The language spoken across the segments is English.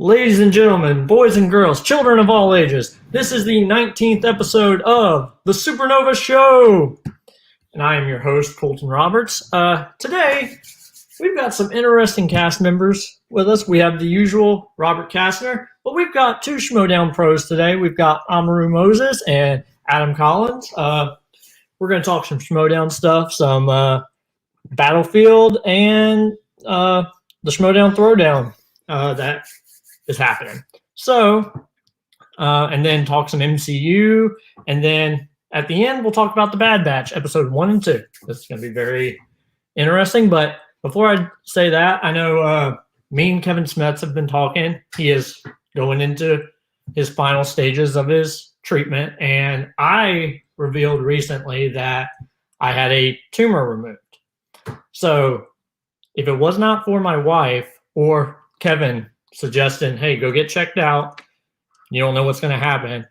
Ladies and gentlemen, boys and girls, children of all ages, this is the 19th episode of the SuperNova Show. And I am your host, Colton Roberts. Today, we've got some interesting cast members with us. We have the usual Robert Castner, but we've got two Schmoedown pros today. We've got Amaru Moses and Adam Collins. We're going to talk some Schmoedown stuff, some Battlefield, and the Schmoedown Throwdown that is happening. So, and then talk some MCU, and then at the end, we'll talk about the Bad Batch, episode 1 and 2. This is going to be very interesting, but before I say that, I know me and Kevin Smets have been talking. He is going into his final stages of his treatment, and I revealed recently that I had a tumor removed. So if it was not for my wife or Kevin suggesting, hey, go get checked out, you don't know what's going to happen.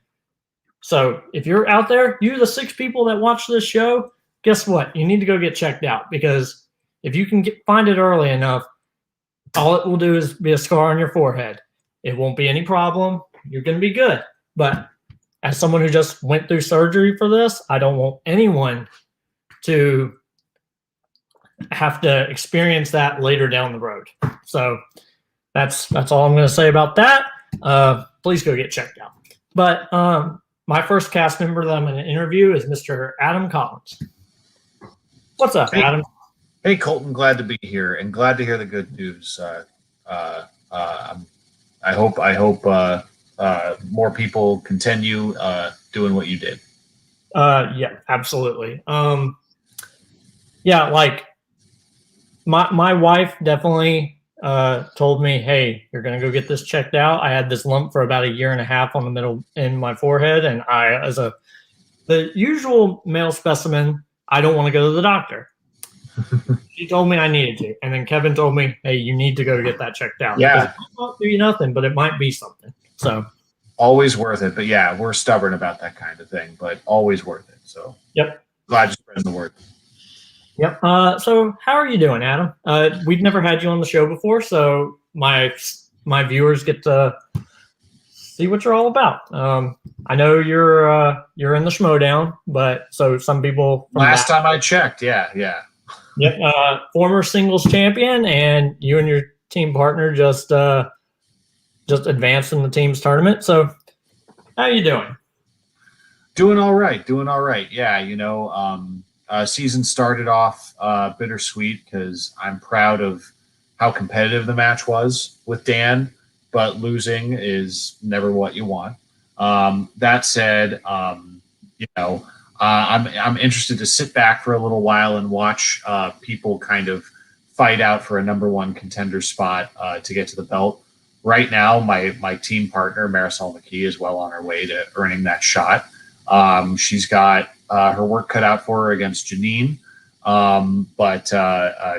So if you're out there, you the 6 people that watch this show, guess what? You need to go get checked out, because if you can find it early enough, all it will do is be a scar on your forehead. It won't be any problem. You're going to be good. But as someone who just went through surgery for this, I don't want anyone to have to experience that later down the road. So that's all I'm going to say about that. Please go get checked out. But my first cast member that I'm going to interview is Mr. Adam Collins. What's up, Adam? Hey, Colton. Glad to be here and glad to hear the good news. I hope more people continue doing what you did. Yeah, absolutely. Yeah, like my wife definitely told me, hey, you're going to go get this checked out. I had this lump for about 1.5 years on the middle in my forehead. And I, as the usual male specimen, I don't want to go to the doctor. She told me I needed to. And then Kevin told me, hey, you need to go get that checked out. Yeah. It won't do you nothing, but it might be something. So always worth it. But yeah, we're stubborn about that kind of thing, but always worth it. So yep. Glad you're spreading the word. Yep. So how are you doing, Adam? We've never had you on the show before, so my viewers get to see what you're all about. I know you're in the Schmoedown, but so some people last time I checked, yeah. Yep. Former singles champion, and you and your team partner just advanced in the team's tournament. So how are you doing? Doing all right. Yeah, season started off bittersweet because I'm proud of how competitive the match was with Dan, but losing is never what you want. That said, I'm interested to sit back for a little while and watch people kind of fight out for a number 1 contender spot to get to the belt. Right now, my team partner, Marisol McKee, is well on her way to earning that shot. She's got her work cut out for her against Janine, but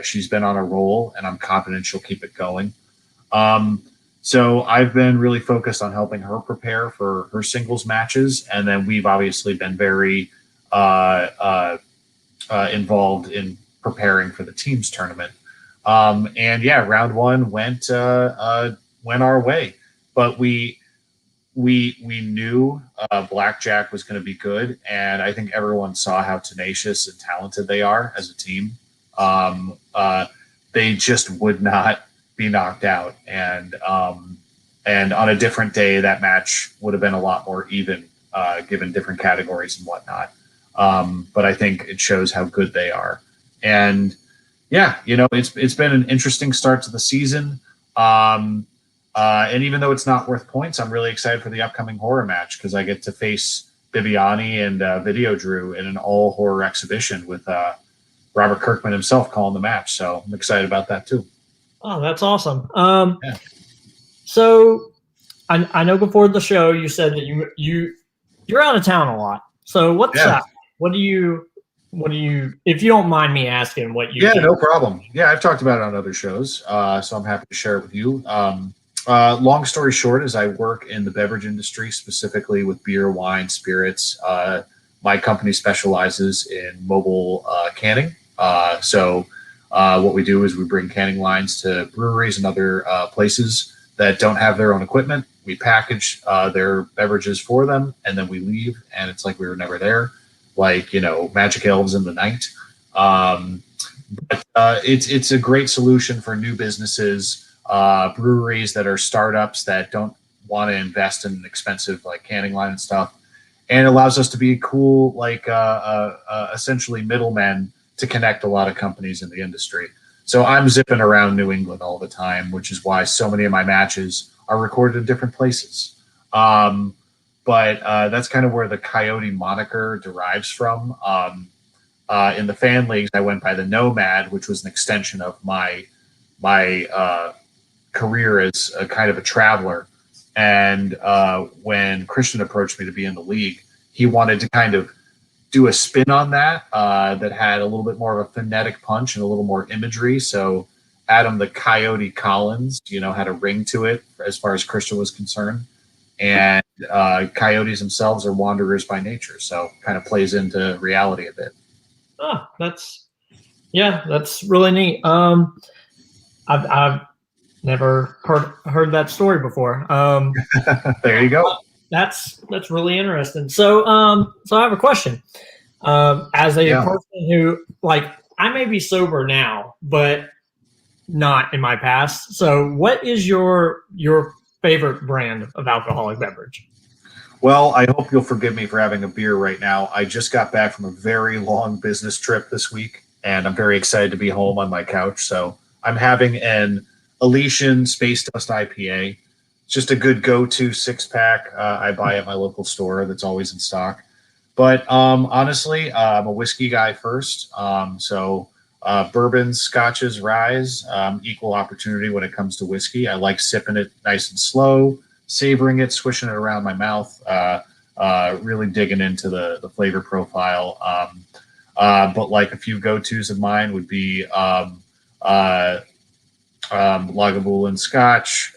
she's been on a roll, and I'm confident she'll keep it going. So I've been really focused on helping her prepare for her singles matches, and then we've obviously been very involved in preparing for the teams tournament. And yeah, round 1 went our way, but we knew Blackjack was going to be good, and I think everyone saw how tenacious and talented they are as a team. They just would not be knocked out, and on a different day, that match would have been a lot more even, given different categories and whatnot. But I think it shows how good they are, and yeah, it's been an interesting start to the season. And even though it's not worth points, I'm really excited for the upcoming horror match because I get to face Bibiani and Video Drew in an all horror exhibition with Robert Kirkman himself calling the match. So I'm excited about that too. Oh, that's awesome. Yeah. So I know before the show you said that you're out of town a lot. So what's that? What do you, if you don't mind me asking what you do? No problem. Yeah, I've talked about it on other shows, so I'm happy to share it with you. Long story short is I work in the beverage industry, specifically with beer, wine, spirits. My company specializes in mobile canning. So what we do is we bring canning lines to breweries and other places that don't have their own equipment. We package their beverages for them, and then we leave, and it's like we were never there, like, magic elves in the night. But it's a great solution for new businesses, breweries that are startups that don't want to invest in an expensive like canning line and stuff, and it allows us to be cool, like essentially middlemen to connect a lot of companies in the industry. So I'm zipping around New England all the time, which is why so many of my matches are recorded in different places. But that's kind of where the Coyote moniker derives from. In the fan leagues, I went by the Nomad, which was an extension of my career as a kind of a traveler. And when Christian approached me to be in the league, he wanted to kind of do a spin on that that had a little bit more of a phonetic punch and a little more imagery. So Adam the Coyote Collins, had a ring to it as far as Christian was concerned. And coyotes themselves are wanderers by nature, so kind of plays into reality a bit. Oh, that's really neat. I've never heard that story before. There you go. That's really interesting. So I have a question. As a person who, like, I may be sober now, but not in my past. So what is your favorite brand of alcoholic beverage? Well, I hope you'll forgive me for having a beer right now. I just got back from a very long business trip this week, and I'm very excited to be home on my couch. So I'm having an Elysian Space Dust IPA. It's just a good go-to 6-pack I buy at my local store that's always in stock. But honestly, I'm a whiskey guy first. So bourbons, scotches, ryes, equal opportunity when it comes to whiskey. I like sipping it nice and slow, savoring it, swishing it around my mouth, really digging into the flavor profile. But like a few go-tos of mine would be Lagavulin Scotch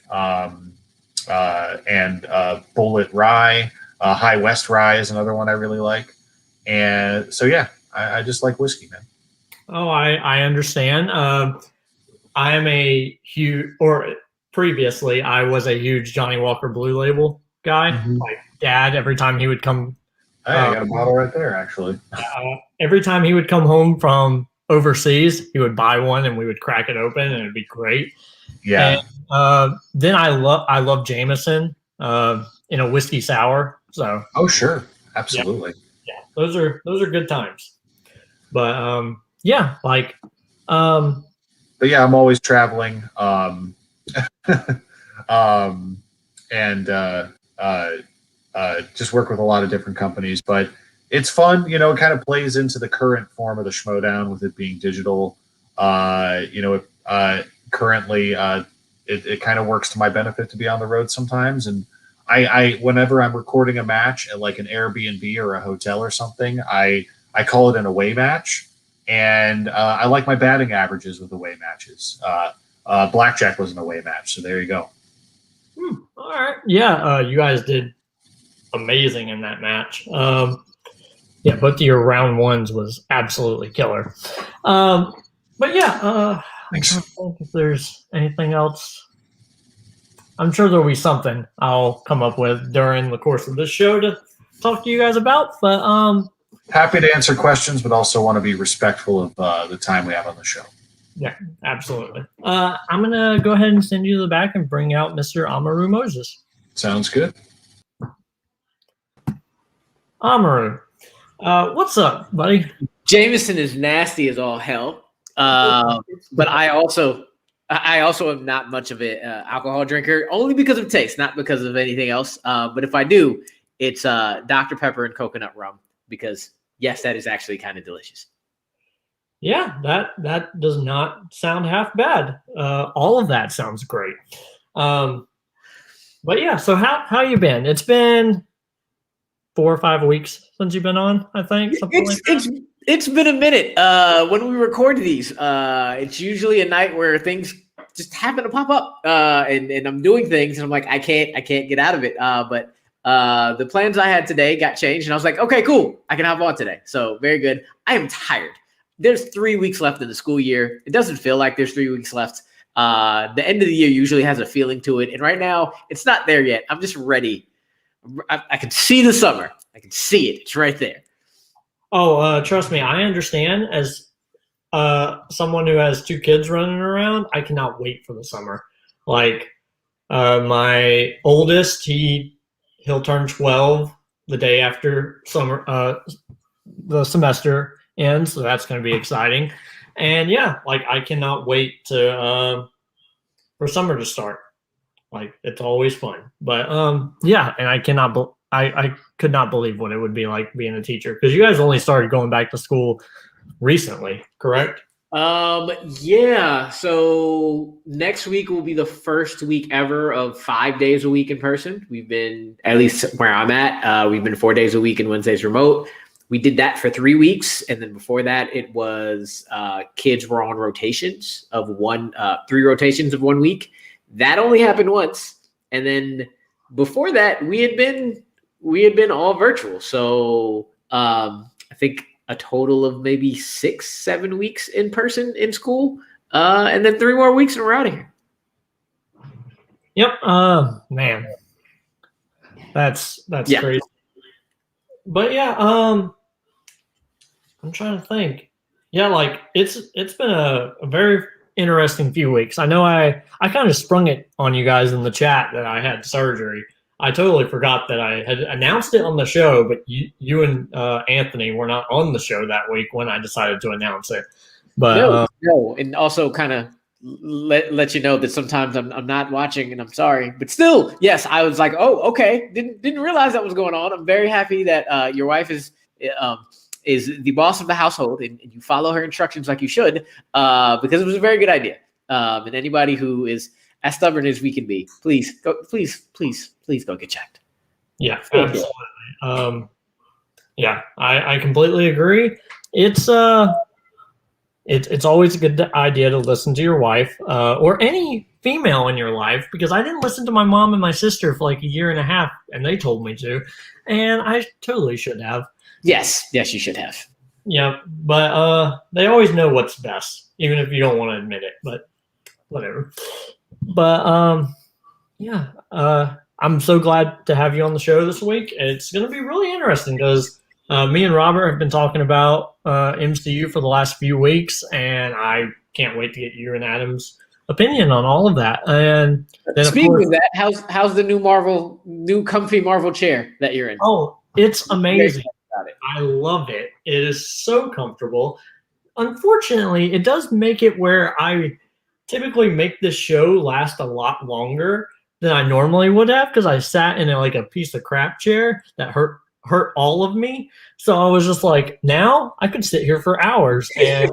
and Bullet Rye. High West Rye is another one I really like. And so, yeah, I just like whiskey, man. Oh, I understand. I am a huge, or previously, I was a huge Johnny Walker Blue Label guy. Mm-hmm. My dad, every time he would come. Hey, I got a bottle right there, actually. Every time he would come home from overseas, he would buy one and we would crack it open and it'd be great. Yeah. And then I love Jameson in a whiskey sour. So. Oh, sure. Absolutely. Yeah, those are good times. But yeah, like. But yeah, I'm always traveling. And just work with a lot of different companies, but it's fun. It kind of plays into the current form of the Schmoedown with it being digital. Currently, it kind of works to my benefit to be on the road sometimes. And I whenever I'm recording a match at like an Airbnb or a hotel or something, I call it an away match. And I like my batting averages with away matches. Blackjack was an away match, so there you go. All right. Yeah, you guys did amazing in that match. Yeah, both of your round ones was absolutely killer. But yeah, Thanks. I don't think if there's anything else. I'm sure there'll be something I'll come up with during the course of this show to talk to you guys about. But happy to answer questions, but also want to be respectful of the time we have on the show. Yeah, absolutely. I'm going to go ahead and send you to the back and bring out Mr. Amaru Moses. Sounds good. Amaru, what's up, buddy? Jameson is nasty as all hell. But I also am not much of an alcohol drinker, only because of taste, not because of anything else. But if I do, it's Dr. Pepper and coconut rum, because yes, that is actually kind of delicious. Yeah, that does not sound half bad. All of that sounds great. But yeah, so how you been? It's been 4 or 5 weeks since you've been on, I think. It's been a minute. When we record these, it's usually a night where things just happen to pop up, and I'm doing things, and I'm like, I can't get out of it. But the plans I had today got changed, and I was like, okay, cool, I can hop on today. So very good. I am tired. There's 3 weeks left in the school year. It doesn't feel like there's 3 weeks left. The end of the year usually has a feeling to it. And right now, it's not there yet. I'm just ready. I can see the summer. I can see it. It's right there. Oh, trust me, I understand. As someone who has 2 kids running around, I cannot wait for the summer. Like my oldest, he'll turn 12 the day after the semester ends, so that's going to be exciting. And yeah, like I cannot wait to for summer to start. Like it's always fun. But yeah, and I could not believe what it would be like being a teacher, because you guys only started going back to school recently, correct? Yeah. So next week will be the first week ever of 5 days a week in person. We've been, at least where I'm at, we've been 4 days a week and Wednesdays remote. We did that for 3 weeks. And then before that, it was kids were on rotations of 3 rotations of 1 week. That only happened once. And then before that, we had been all virtual. So I think a total of maybe 6-7 weeks in person in school. And then 3 more weeks and we're out of here. Yep. Man, that's crazy. But yeah, I'm trying to think. Yeah, like it's been a very interesting few weeks. I know I kind of sprung it on you guys in the chat that I had surgery. I totally forgot that I had announced it on the show, but you and Anthony were not on the show that week when I decided to announce it. But no, and also kind of let you know that sometimes I'm not watching and I'm sorry, but still, yes, I was like, oh, okay, didn't realize that was going on. I'm very happy that your wife is the boss of the household and you follow her instructions like you should, because it was a very good idea. And anybody who is as stubborn as we can be, please go get checked. Yeah, absolutely. Yeah, I completely agree. It's always a good idea to listen to your wife or any female in your life, because I didn't listen to my mom and my sister for like 1.5 years, and they told me to, and I totally should have. Yes, you should have. Yeah, but they always know what's best, even if you don't want to admit it. But whatever. But yeah, I'm so glad to have you on the show this week. It's going to be really interesting because me and Robert have been talking about MCU for the last few weeks, and I can't wait to get you and Adam's opinion on all of that. And then, speaking of that, how's the new comfy Marvel chair that you're in? Oh, it's amazing. I love it. It is so comfortable. Unfortunately, it does make it where I typically make this show last a lot longer than I normally would have, because I sat in a piece of crap chair that hurt all of me. So I was just like, now I could sit here for hours and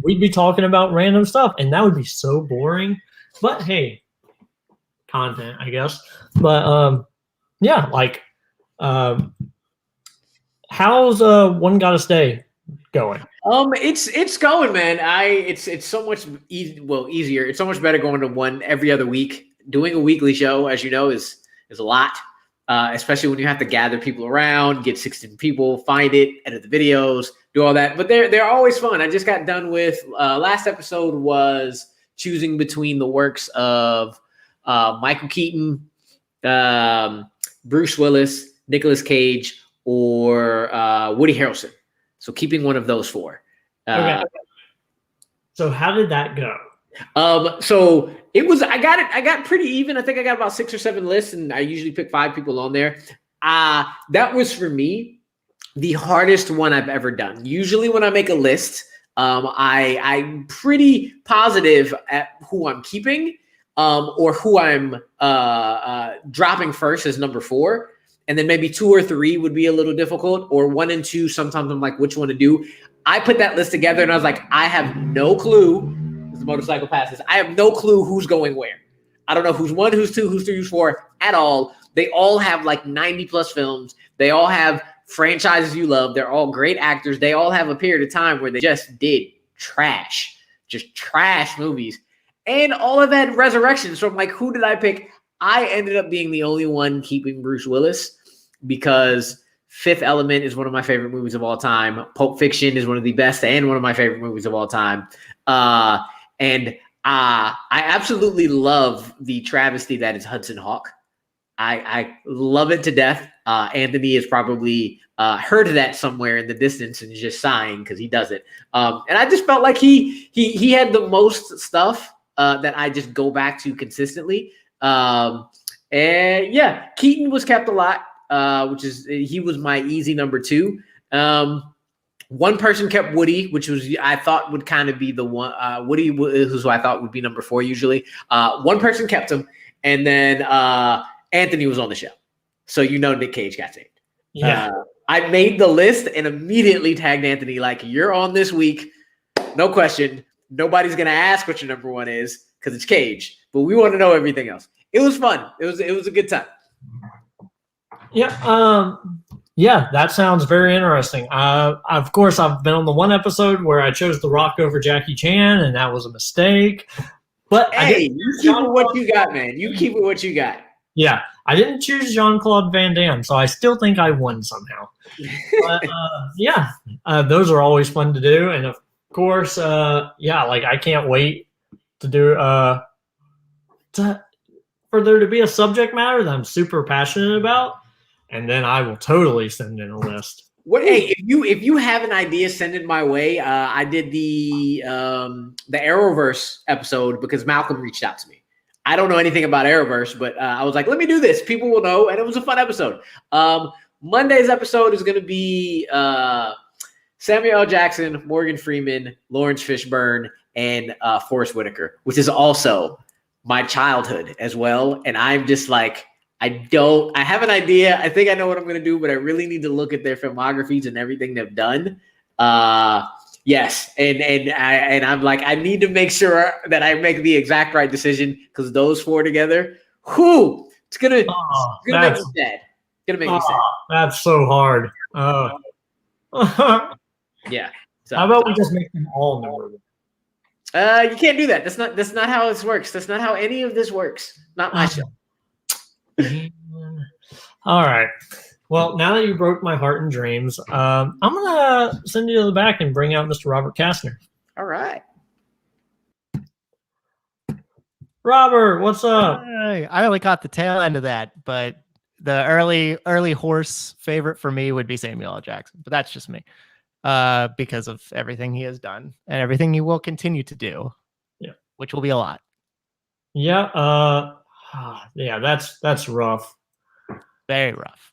we'd be talking about random stuff, and that would be so boring. But hey, content, I guess. But yeah, how's One Gotta Stay going? It's going, man. It's so much easier. It's so much better going to one every other week. Doing a weekly show, as you know, is a lot, especially when you have to gather people around, get 16 people, find it, edit the videos, do all that. But they're always fun. I just got done with last episode was choosing between the works of Michael Keaton, Bruce Willis, Nicolas Cage, or Woody Harrelson. So keeping one of those 4. Okay. So how did that go? So it was, I got pretty even. I think I got about 6 or 7 lists, and I usually pick 5 people on there. That was for me the hardest one I've ever done. Usually when I make a list, I'm pretty positive at who I'm keeping, or who I'm dropping first as number 4. And then maybe 2 or 3 would be a little difficult, or 1 and 2. Sometimes I'm like, which one to do? I put that list together and I was like, I have no clue. As the motorcycle passes, I have no clue who's going where. I don't know who's 1, who's 2, who's 3, who's 4 at all. They all have like 90 plus films. They all have franchises you love. They're all great actors. They all have a period of time where they just did trash movies. And all of that resurrection. So I'm like, who did I pick? I ended up being the only one keeping Bruce Willis, because Fifth Element is one of my favorite movies of all time. Pulp Fiction is one of the best and one of my favorite movies of all time. And I absolutely love the travesty that is Hudson Hawk. I love it to death. Anthony has probably heard that somewhere in the distance and just sighing because he does it. And I just felt like he had the most stuff that I just go back to consistently. And yeah, Keaton was kept a lot, he was my easy number 2. One person kept Woody, which I thought would kind of be the one. Woody is who I thought would be number 4 usually. One person kept him, and then Anthony was on the show. So Nick Cage got saved. Yeah. I made the list and immediately tagged Anthony like, you're on this week. No question. Nobody's going to ask what your number 1 is because it's Cage. But we want to know everything else. It was fun. It was a good time. Yeah. Yeah, that sounds very interesting. Of course, I've been on the one episode where I chose The Rock over Jackie Chan, and that was a mistake. But hey, you keep it what you got, man. You keep it what you got. Yeah, I didn't choose Jean-Claude Van Damme, so I still think I won somehow. But yeah, those are always fun to do, and of course, I can't wait to do for there to be a subject matter that I'm super passionate about. And then I will totally send in a list. Hey, if you have an idea, send it my way. I did the Arrowverse episode because Malcolm reached out to me. I don't know anything about Arrowverse, but I was like, let me do this. People will know, and it was a fun episode. Monday's episode is going to be Samuel L. Jackson, Morgan Freeman, Lawrence Fishburne, and Forrest Whitaker, which is also my childhood as well. And I'm just like, I have an idea. I think I know what I'm going to do, but I really need to look at their filmographies and everything they've done. Yes. And I'm like, I need to make sure that I make the exact right decision because those 4 together, it's going to make me sad. Going to make me sad. That's so hard. Yeah. So, how about we just make them all number 1? You can't do that. That's not how this works. That's not how any of this works. Not my show. All right. Well, now that you broke my heart and dreams, I'm gonna send you to the back and bring out Mr. Robert Castner. All right. Robert, what's up? I only caught the tail end of that, but the early horse favorite for me would be Samuel L. Jackson, but that's just me. Because of everything he has done and everything he will continue to do. Yeah. Which will be a lot. Yeah. Yeah, that's rough. Very rough.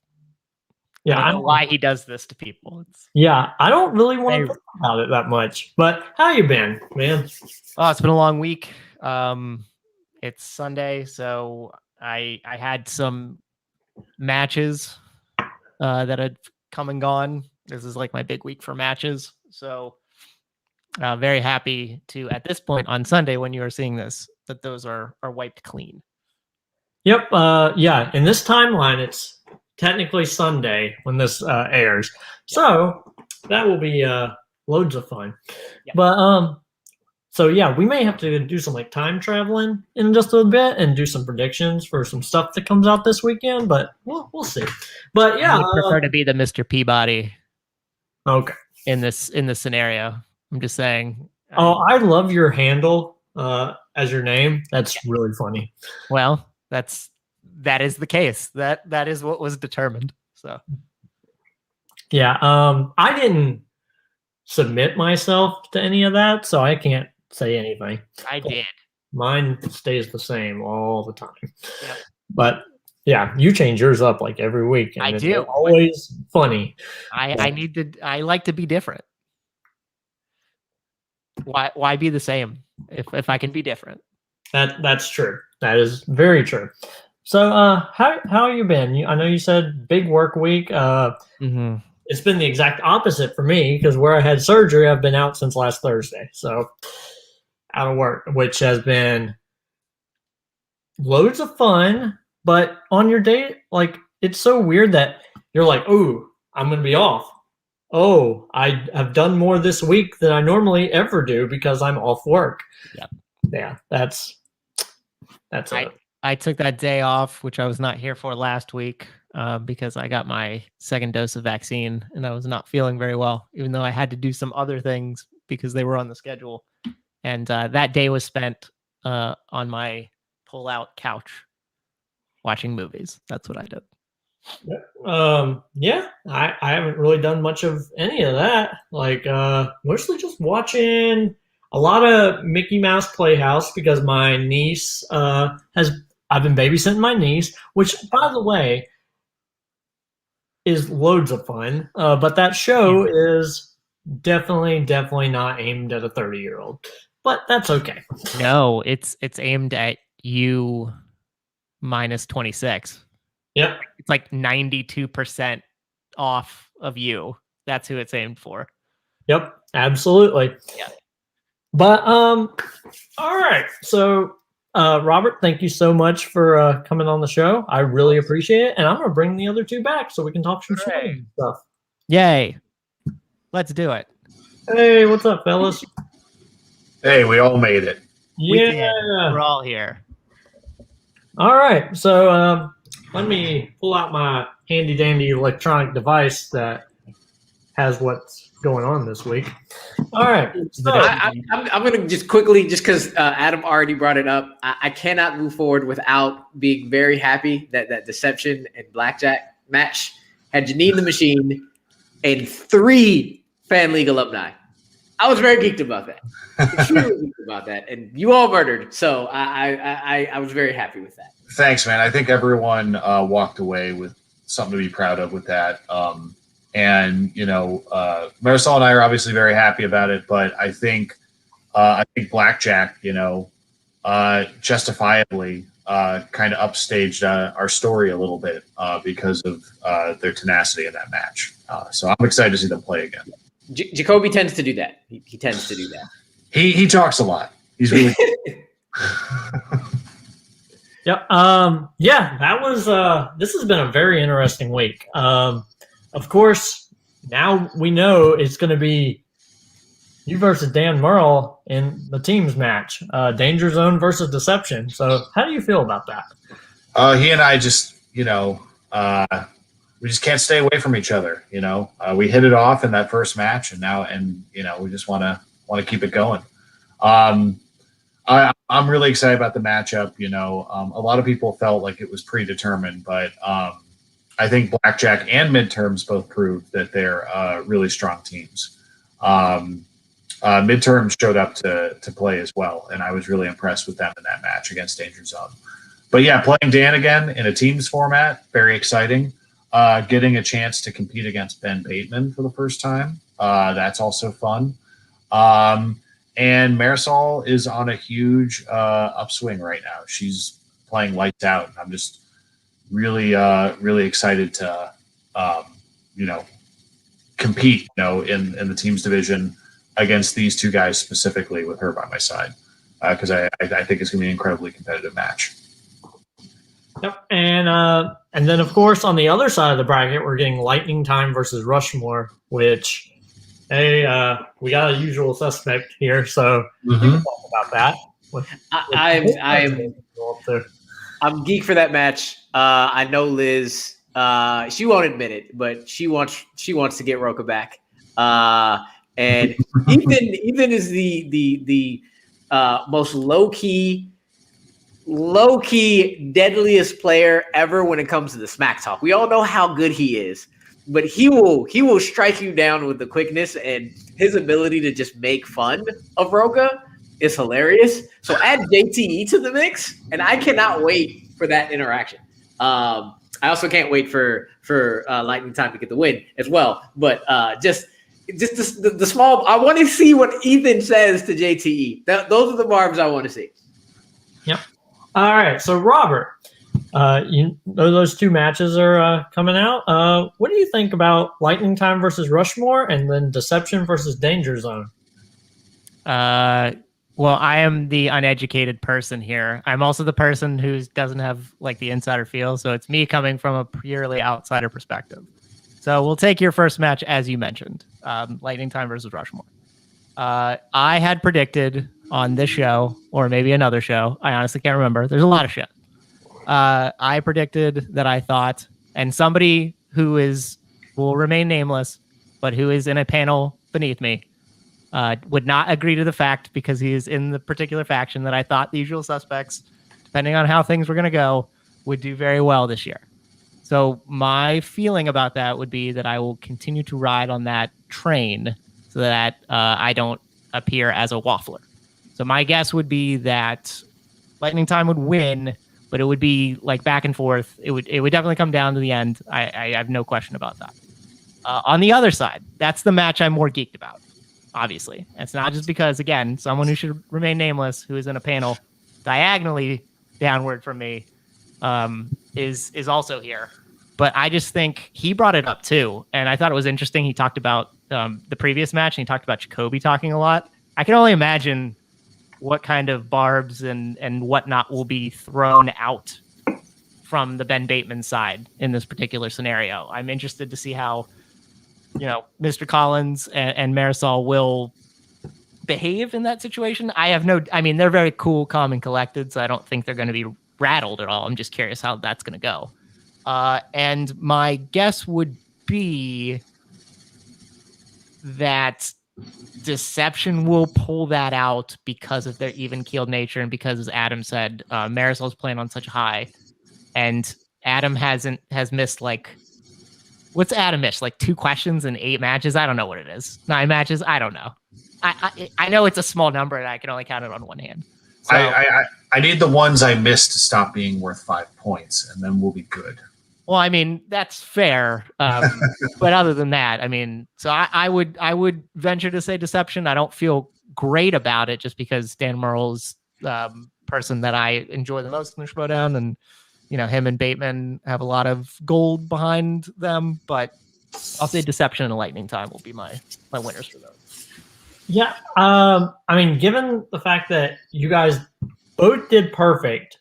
Yeah, I don't know why he does this to people. I don't really want to talk about it that much. But how you been, man? Oh, it's been a long week. It's Sunday, so I had some matches that had come and gone. This is like my big week for matches. So very happy to, at this point on Sunday, when you are seeing this, that those are wiped clean. Yep. Yeah. In this timeline, it's technically Sunday when this airs. Yep. So that will be loads of fun. Yep. But so yeah, we may have to do some like time traveling in just a little bit and do some predictions for some stuff that comes out this weekend. But we'll see. But yeah, I would prefer to be the Mr. Peabody. Okay. In this scenario, I'm just saying. Oh, I love your handle as your name. That's really funny. Well, that is the case. That is what was determined. So. Yeah. I didn't submit myself to any of that, so I can't say anything. I did. Mine stays the same all the time. Yep. But yeah, you change yours up like every week. And I do. Always funny. I like to be different. Why be the same if I can be different? That's true. That is very true. So how have you been? I know you said big work week. It's been the exact opposite for me because where I had surgery, I've been out since last Thursday. So out of work, which has been loads of fun. But on your day, like, it's so weird that you're like, oh, I'm going to be off. Oh, I have done more this week than I normally ever do because I'm off work. Yep. Yeah, that's I took that day off, which I was not here for last week because I got my second dose of vaccine and I was not feeling very well, even though I had to do some other things because they were on the schedule. And that day was spent on my pull-out couch watching movies. That's what I did. Yeah, I haven't really done much of any of that. Like, mostly just watching a lot of Mickey Mouse Playhouse because my niece I've been babysitting my niece, which, by the way, is loads of fun. But that show is definitely not aimed at a 30-year-old. But that's okay. No, it's aimed at you minus 26. Yep. It's like 92% off of you. That's who it's aimed for. Yep, absolutely. Yeah. But all right. So Robert, thank you so much for coming on the show. I really appreciate it. And I'm gonna bring the other two back so we can talk some Schmoedown stuff. Yay. Let's do it. Hey, what's up, fellas? Hey, we all made it. Yeah. We're all here. All right. So let me pull out my handy dandy electronic device that has what's going on this week. All right. So, I'm going to just quickly, just because Adam already brought it up, I cannot move forward without being very happy that Deception and Blackjack match had Janine the Machine and 3 Fan League alumni. I was very geeked about that. Extremely geeked about that. And you all murdered. So I was very happy with that. Thanks, man. I think everyone walked away with something to be proud of with that. And, you know, Marisol and I are obviously very happy about it, but I think Blackjack, you know, justifiably kind of upstaged our story a little bit because of their tenacity in that match. So I'm excited to see them play again. Jacoby tends to do that. He tends to do that. He talks a lot. He's really Yep. Yeah, that was this has been a very interesting week. Of course, now we know it's going to be you versus Dan Merle in the teams match, Danger Zone versus Deception. So how do you feel about that? he and I just, you know, we just can't stay away from each other. You know, we hit it off in that first match, and you know, we just want to keep it going. I'm really excited about the matchup. You know, a lot of people felt like it was predetermined, but I think Blackjack and Midterms both proved that they're really strong teams. Midterms showed up to play as well, and I was really impressed with them in that match against Danger Zone. But yeah, playing Dan again in a teams format, very exciting. Getting a chance to compete against Ben Bateman for the first time, that's also fun. And Marisol is on a huge upswing right now. She's playing lights out. I'm just really excited to, you know, compete, you know, in the teams division against these two guys specifically with her by my side, because I think it's going to be an incredibly competitive match. Yep. And then of course on the other side of the bracket we're getting Lightning Time versus Rushmore, which hey, we got a usual suspect here, so we can talk about that. I'm geek for that match. I know Liz. She won't admit it, but she wants to get Roka back. And Ethan is the most low key deadliest player ever when it comes to the smack talk. We all know how good he is, but he will strike you down with the quickness, and his ability to just make fun of Roka is hilarious. So add JTE to the mix, and I cannot wait for that interaction. I also can't wait for Lightning Time to get the win as well. But just the small, I want to see what Ethan says to JTE. Those are the barbs I want to see. Yep. All right. So Robert, you know those two matches are coming out. What do you think about Lightning Time versus Rushmore, and then Deception versus Danger Zone? Well, I am the uneducated person here. I'm also the person who doesn't have like the insider feel, so it's me coming from a purely outsider perspective. So we'll take your first match as you mentioned, Lightning Time versus Rushmore. I had predicted on this show, or maybe another show, I honestly can't remember. There's a lot of shit. I predicted that I thought, and somebody who will remain nameless, but who is in a panel beneath me, Would not agree to the fact because he is in the particular faction that I thought the usual suspects, depending on how things were going to go, would do very well this year. So my feeling about that would be that I will continue to ride on that train so that I don't appear as a waffler. So my guess would be that Lightning Time would win, but it would be like back and forth. It would definitely come down to the end. I have no question about that. On the other side, that's the match I'm more geeked about, obviously. It's not just because, again, someone who should remain nameless, who is in a panel diagonally downward from me, is also here. But I just think he brought it up too. And I thought it was interesting. He talked about the previous match, and he talked about Jacoby talking a lot. I can only imagine what kind of barbs and whatnot will be thrown out from the Ben Bateman side in this particular scenario. I'm interested to see how, Mr. Collins and Marisol will behave in that situation. They're very cool, calm, and collected, so I don't think they're going to be rattled at all. I'm just curious how that's going to go. And my guess would be that Deception will pull that out because of their even-keeled nature and because, as Adam said, Marisol's playing on such a high, and Adam has missed what's Adam missed? 2 questions in 8 matches? I don't know what it is. 9 matches? I don't know. I know it's a small number and I can only count it on one hand. So, I need the ones I missed to stop being worth 5 points, and then we'll be good. Well, that's fair. But other than that, so I would venture to say Deception. I don't feel great about it just because Dan Murrell's person that I enjoy the most in the Schmoedown, and him and Bateman have a lot of gold behind them. But I'll say Deception and Lightning Time will be my winners for those. Yeah, given the fact that you guys both did perfect,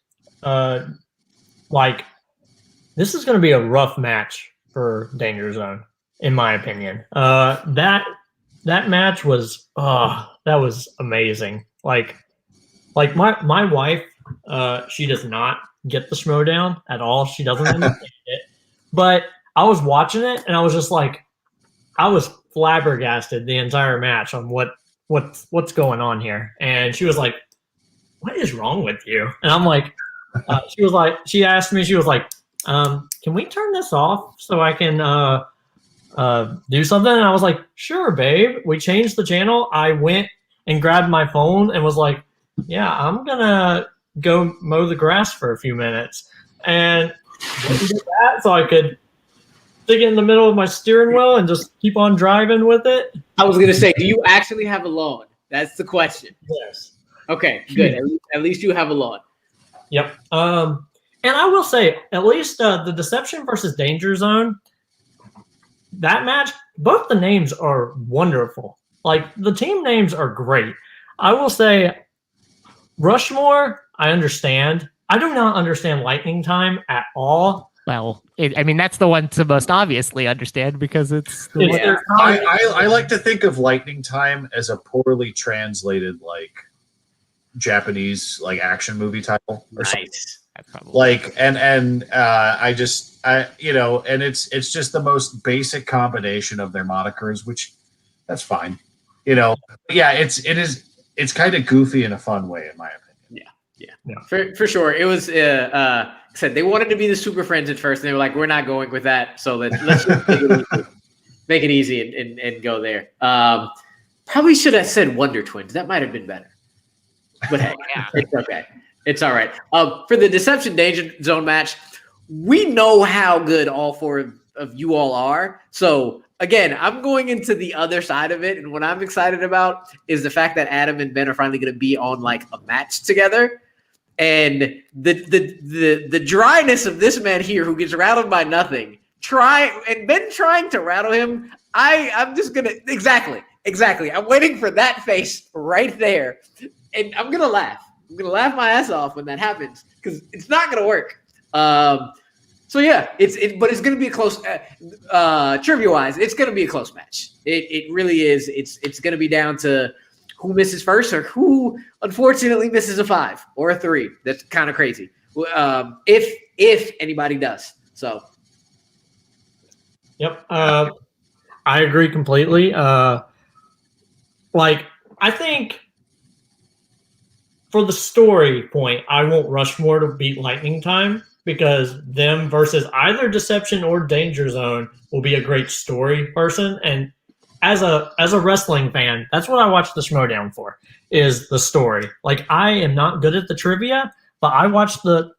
this is going to be a rough match for Danger Zone, in my opinion. That match was that was amazing. Like my wife, she does not get the Schmoedown at all. She doesn't understand it. But I was watching it and I was just I was flabbergasted the entire match on what's going on here. And she was like, "What is wrong with you?" And I'm like, she asked me, she was like, "Can we turn this off so I can do something?" And I was like, "Sure, babe." We changed the channel. I went and grabbed my phone and was like, "Yeah, I'm gonna go mow the grass for a few minutes." And I did that so I could stick it in the middle of my steering wheel and just keep on driving with it. I was gonna say, do you actually have a lawn? That's the question. Yes. Okay, good. At least you have a lawn. Yep. And I will say, at least the Deception versus Danger Zone, that match, both the names are wonderful. The team names are great. I will say, Rushmore, I understand. I do not understand Lightning Time at all. Well, that's the one to most obviously understand because it's the one. Yeah. I like to think of Lightning Time as a poorly translated Japanese action movie title. Nice. And it's just the most basic combination of their monikers, which that's fine. Yeah, it's kind of goofy in a fun way, in my opinion. Yeah. For sure. It was said they wanted to be the Super Friends at first, and they were like, "We're not going with that, so let's just make it easy and go there." Probably should have said Wonder Twins. That might have been better. But hey, It's okay. It's all right. For the Deception Danger Zone match, we know how good all 4 of you all are. So again, I'm going into the other side of it, and what I'm excited about is the fact that Adam and Ben are finally going to be on a match together. And the dryness of this man here who gets rattled by nothing, Ben trying to rattle him. I'm just gonna exactly. I'm waiting for that face right there, and I'm gonna laugh. I'm gonna laugh my ass off when that happens because it's not gonna work. So yeah, but it's gonna be a close. Trivia wise, it's gonna be a close match. It really is. It's gonna be down to who misses first or who unfortunately misses a 5 or a 3. That's kind of crazy. If anybody does. So. Yep. I agree completely. like, I think for the story point, I want Rushmore to beat Lightning Time because them versus either Deception or Danger Zone will be a great story person. And as a wrestling fan, that's what I watch the Schmoedown for, is the story. Like, I am not good at the trivia, but I watch the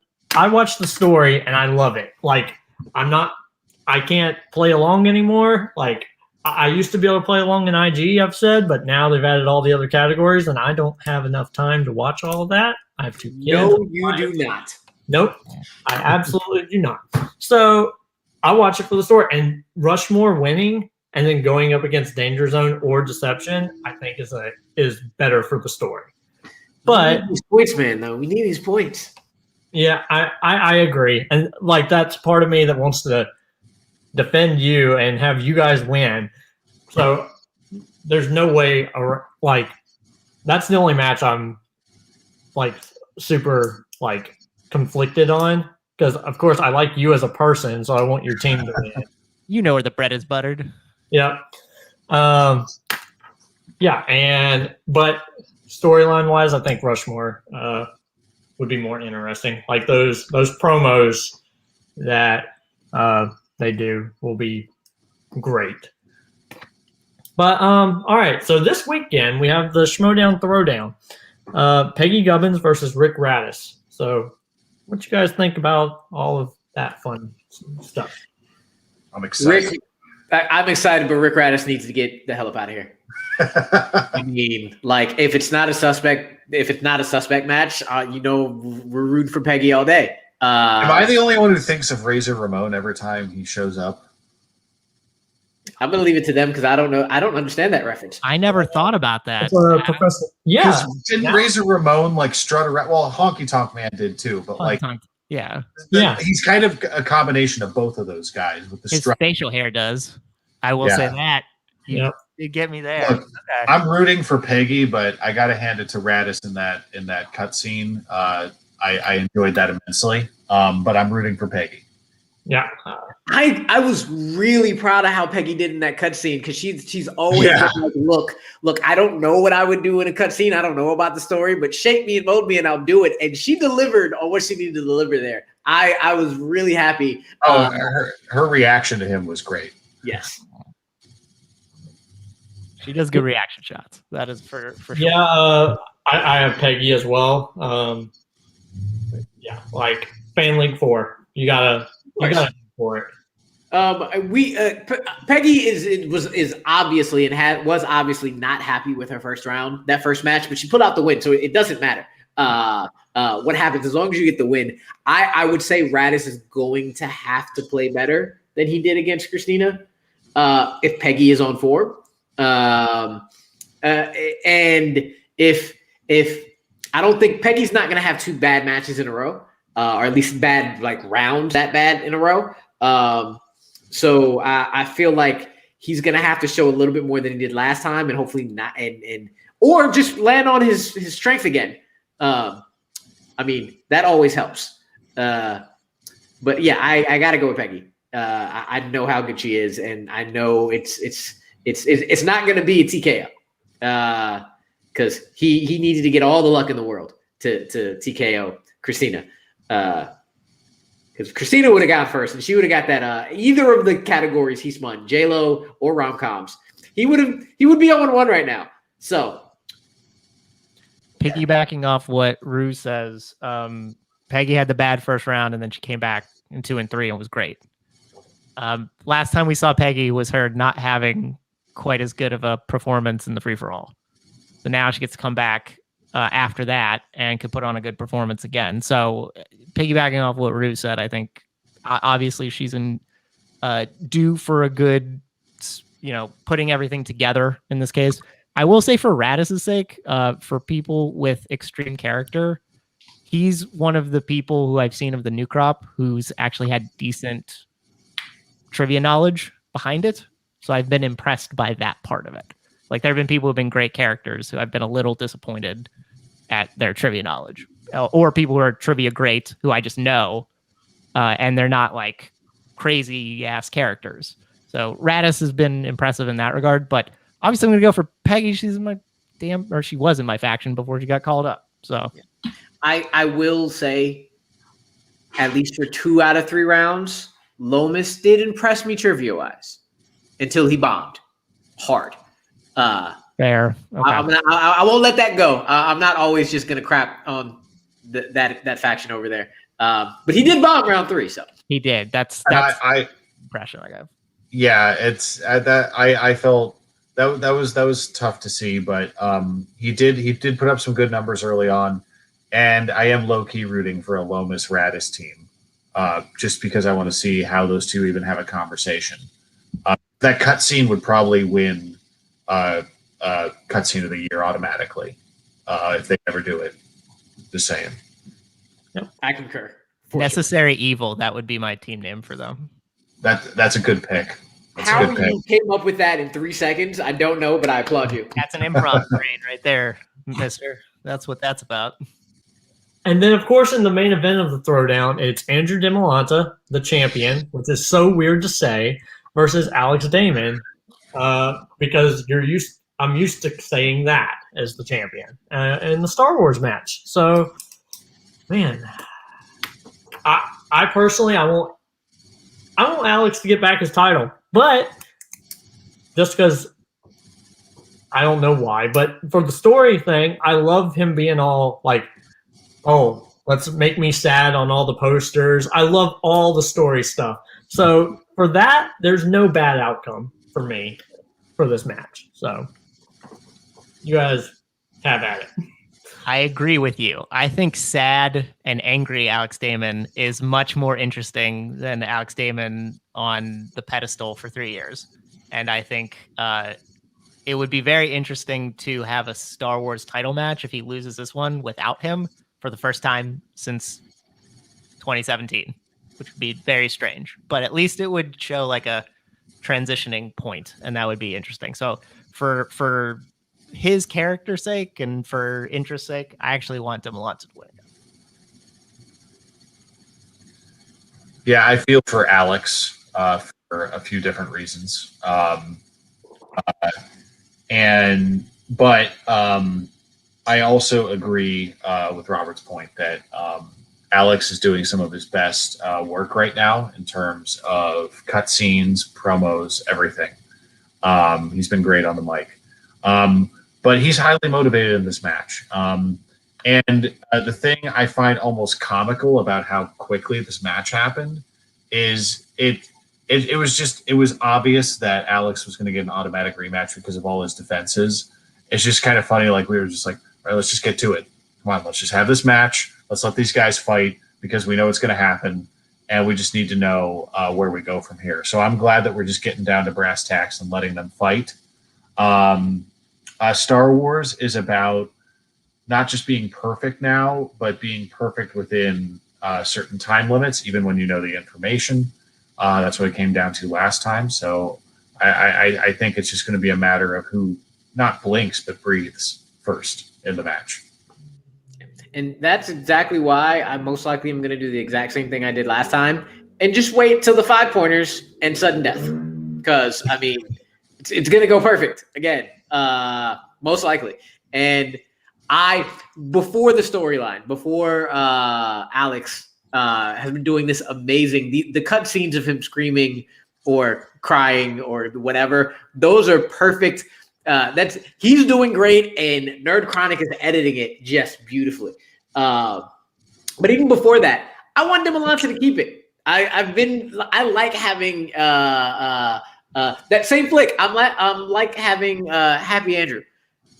story and I love it. Like, I can't play along anymore. Like, I used to be able to play along in IG, I've said, but now they've added all the other categories, and I don't have enough time to watch all of that. I have 2 kids. No, you do not. Nope, I absolutely do not. So I watch it for the story, and Rushmore winning and then going up against Danger Zone or Deception, I think is better for the story. But we need these points, man. Though we need these points. Yeah, I agree, and like that's part of me that wants to defend you and have you guys win. So there's no way, like, that's the only match I'm like super like conflicted on, because of course I like you as a person, so I want your team to win. You know where the bread is buttered. Yeah. Yeah, but storyline wise, I think Rushmore would be more interesting. Like those promos that they do will be great. But all right, so this weekend we have the Schmoedown Throwdown. Peggy Gubbins versus Rick Radis. So what you guys think about all of that fun stuff? I'm excited. I'm excited, but Rick Radis needs to get the hell up out of here. I mean, like, if it's not a suspect match, we're rooting for Peggy all day. Am I the only one who thinks of Razor Ramon every time he shows up? I'm gonna leave it to them because I don't know. I don't understand that reference. I never thought about that. Professor. Yeah. Didn't Razor Ramon like strut around? Well, Honky Tonk Man did too, but yeah, he's kind of a combination of both of those guys with the his strut. facial hair does. I will say that. You get me there. Look, okay. I'm rooting for Peggy, but I got to hand it to Radis in that cutscene. I enjoyed that immensely, but I'm rooting for Peggy. Yeah, I was really proud of how Peggy did in that cutscene because she's always like, look, I don't know what I would do in a cutscene. I don't know about the story, but shape me and mold me and I'll do it. And she delivered on what she needed to deliver there. I was really happy. Her reaction to him was great. Yes. She does good reaction shots. That is for sure. Yeah, I have Peggy as well. Like Fan League 4. You gotta go for it. Peggy is obviously and was obviously not happy with her first match, but she put out the win, so it doesn't matter what happens as long as you get the win. I would say Radis is going to have to play better than he did against Christina if Peggy is on form. And if I don't think Peggy's not going to have 2 bad matches in a row, or at least bad like rounds that bad in a row. So I feel like he's going to have to show a little bit more than he did last time, and hopefully not, or just land on his strength again. I mean, that always helps. But yeah, I got to go with Peggy. I know how good she is, and I know it's not going to be a TKO because he needed to get all the luck in the world to TKO Christina. Because Christina would have got first, and she would have got that either of the categories he spun, J-Lo or rom-coms. He would be 0-1 right now. So piggybacking off what Rue says, Peggy had the bad first round, and then she came back in 2 and 3 and was great. Last time we saw Peggy was her not having quite as good of a performance in the free-for-all. So now she gets to come back after that and could put on a good performance again. So piggybacking off what Rue said, I think obviously she's due for a good, putting everything together in this case. I will say for Radis' sake, for people with extreme character, he's one of the people who I've seen of the new crop who's actually had decent trivia knowledge behind it. So I've been impressed by that part of it. Like there have been people who have been great characters who I've been a little disappointed at their trivia knowledge, or people who are trivia great who I just know, and they're not like crazy ass characters. So Radis has been impressive in that regard, but obviously I'm gonna go for Peggy. She's in my she was in my faction before she got called up. So I will say, at least for 2 out of 3 rounds, Lomas did impress me trivia wise until he bombed hard. fair. Okay. I won't let that go. I'm not always just gonna crap on that faction over there. But he did bomb round 3, so He did. That's I impression I got. yeah, it's that I felt that was tough to see, but he did put up some good numbers early on, and I am low key rooting for a Lomas Radis team, just because I want to see how those two even have a conversation. That cutscene would probably win cutscene of the year automatically if they ever do it. Just saying. Yep, I concur. Necessary Evil. That would be my team name for them. That's a good pick. How you came up with that in 3 seconds, I don't know, but I applaud you. That's an improv brain right there, mister. That's what that's about. And then, of course, in the main event of the throwdown, it's Andrew DeMolanta, the champion, which is so weird to say, versus Alex Damon, because I'm used to saying that as the champion in the Star Wars match. So, man, I personally, I want Alex to get back his title, but just because I don't know why, but for the story thing, I love him being all like, oh, let's make me sad on all the posters. I love all the story stuff. So for that, there's no bad outcome for me for this match. So you guys have at it. I agree with you. I think sad and angry Alex Damon is much more interesting than Alex Damon on the pedestal for 3 years. And I think it would be very interesting to have a Star Wars title match if he loses this one without him for the first time since 2017, which would be very strange. But at least it would show like a transitioning point, and that would be interesting. So for his character's sake and for interest's sake, I actually want DeMolanta to win. Yeah, I feel for Alex for a few different reasons. But I also agree with Robert's point that Alex is doing some of his best work right now in terms of cutscenes, promos, everything. He's been great on the mic. But he's highly motivated in this match. And the thing I find almost comical about how quickly this match happened is it was obvious that Alex was going to get an automatic rematch because of all his defenses. It's just kind of funny. Like we were just like, all right, let's just get to it. Come on, let's just have this match. Let's let these guys fight because we know it's going to happen. And we just need to know where we go from here. So I'm glad that we're just getting down to brass tacks and letting them fight. Star Wars is about not just being perfect now, but being perfect within certain time limits, even when you know the information. That's what it came down to last time. So I think it's just going to be a matter of who not blinks, but breathes first in the match. And that's exactly why I most likely am going to do the exact same thing I did last time and just wait till the 5-pointers and sudden death. Because, I mean, it's going to go perfect again, most likely. And before the storyline, before Alex has been doing this amazing, the cut scenes of him screaming or crying or whatever, those are perfect. He's doing great, and Nerd Chronic is editing it just beautifully. But even before that, I want DeMolanta to keep it. I like having that same flick. I'm like having Happy Andrew.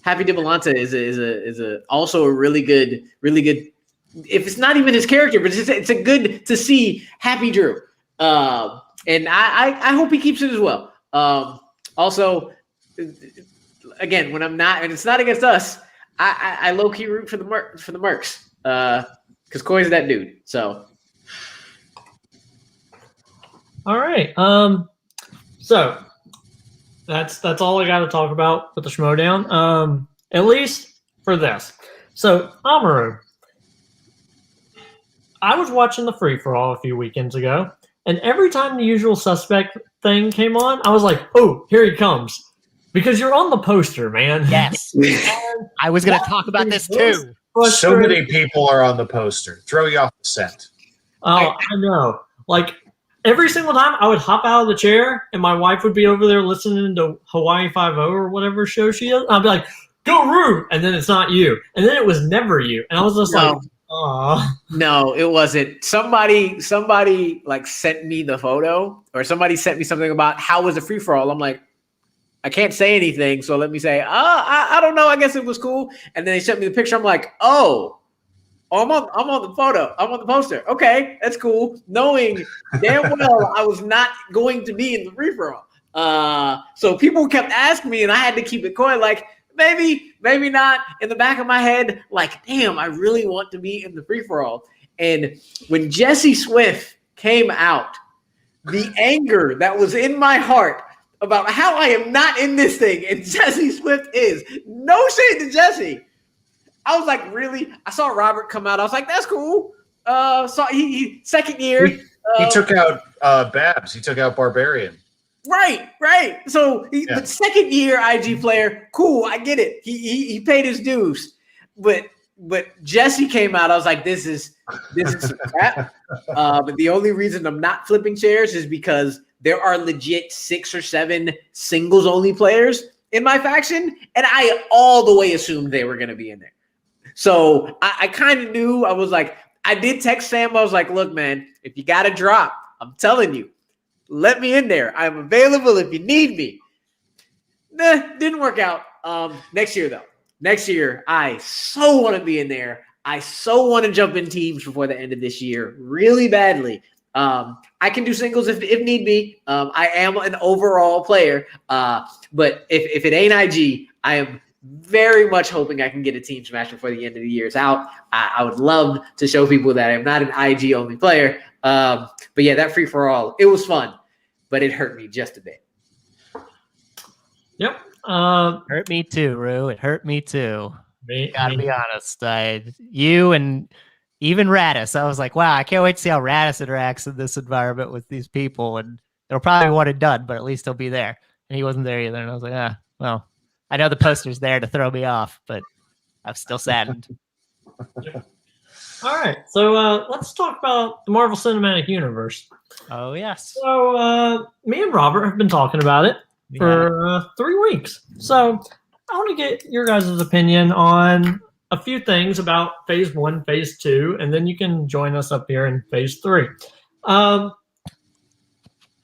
Happy DeMolanta is also a really good. If it's not even his character, but it's a good to see Happy Drew. And I hope he keeps it as well. Also, again, when it's not against us, I low key root for the Mercs because Coy's that dude. So, all right. So that's all I got to talk about with the Schmoedown. At least for this. So Amaru, I was watching the free for all a few weekends ago, and every time the Usual Suspect thing came on, I was like, "Oh, here he comes." Because you're on the poster, man. Yes. I was going to talk about this too. So many people are on the poster. Throw you off the scent. Oh, I know. Like, every single time I would hop out of the chair and my wife would be over there listening to Hawaii Five-0 or whatever show she is. I'd be like, go Rue! And then it's not you. And then it was never you. And I was just like, aw. No, it wasn't. Somebody like sent me the photo, or somebody sent me something about how was the free-for-all. I'm like, I can't say anything, so let me say, I don't know. I guess it was cool. And then they sent me the picture. I'm like, I'm on the photo. I'm on the poster. Okay, that's cool. Knowing damn well I was not going to be in the free-for-all. So people kept asking me, and I had to keep it coy, like, maybe not. In the back of my head, like, damn, I really want to be in the free-for-all. And when Jesse Swift came out, the anger that was in my heart about how I am not in this thing, and Jesse Swift is. No shade to Jesse. I was like, really? I saw Robert come out. I was like, that's cool. So he second year. He took out Babs. He took out Barbarian. Right. So the second year IG player, cool. I get it. He paid his dues, but Jesse came out. I was like, this is some crap. But the only reason I'm not flipping chairs is because there are legit 6 or 7 singles only players in my faction, and I all the way assumed they were going to be in there. So I kind of knew. I was like, I did text Sam. I was like, look, man, if you got to drop, I'm telling you, let me in there. I'm available if you need me. Nah, didn't work out. Next year, though. Next year, I so want to be in there. I so want to jump in teams before the end of this year really badly. I can do singles if need be. I am an overall player. But if it ain't IG, I am very much hoping I can get a team smash before the end of the year is out. I would love to show people that I'm not an IG only player. But yeah, that free for all, it was fun, but it hurt me just a bit. Yep. Hurt me too, Rue. It hurt me too. Gotta be honest. You and even Radis, I was like, wow, I can't wait to see how Radis interacts in this environment with these people. And it'll probably be one and done, but at least he'll be there. And he wasn't there either. And I was like, well, I know the poster's there to throw me off, but I'm still saddened. All right. So let's talk about the Marvel Cinematic Universe. Oh, yes. So me and Robert have been talking about it for 3 weeks. So I want to get your guys' opinion on a few things about Phase 1, Phase 2, and then you can join us up here in Phase 3.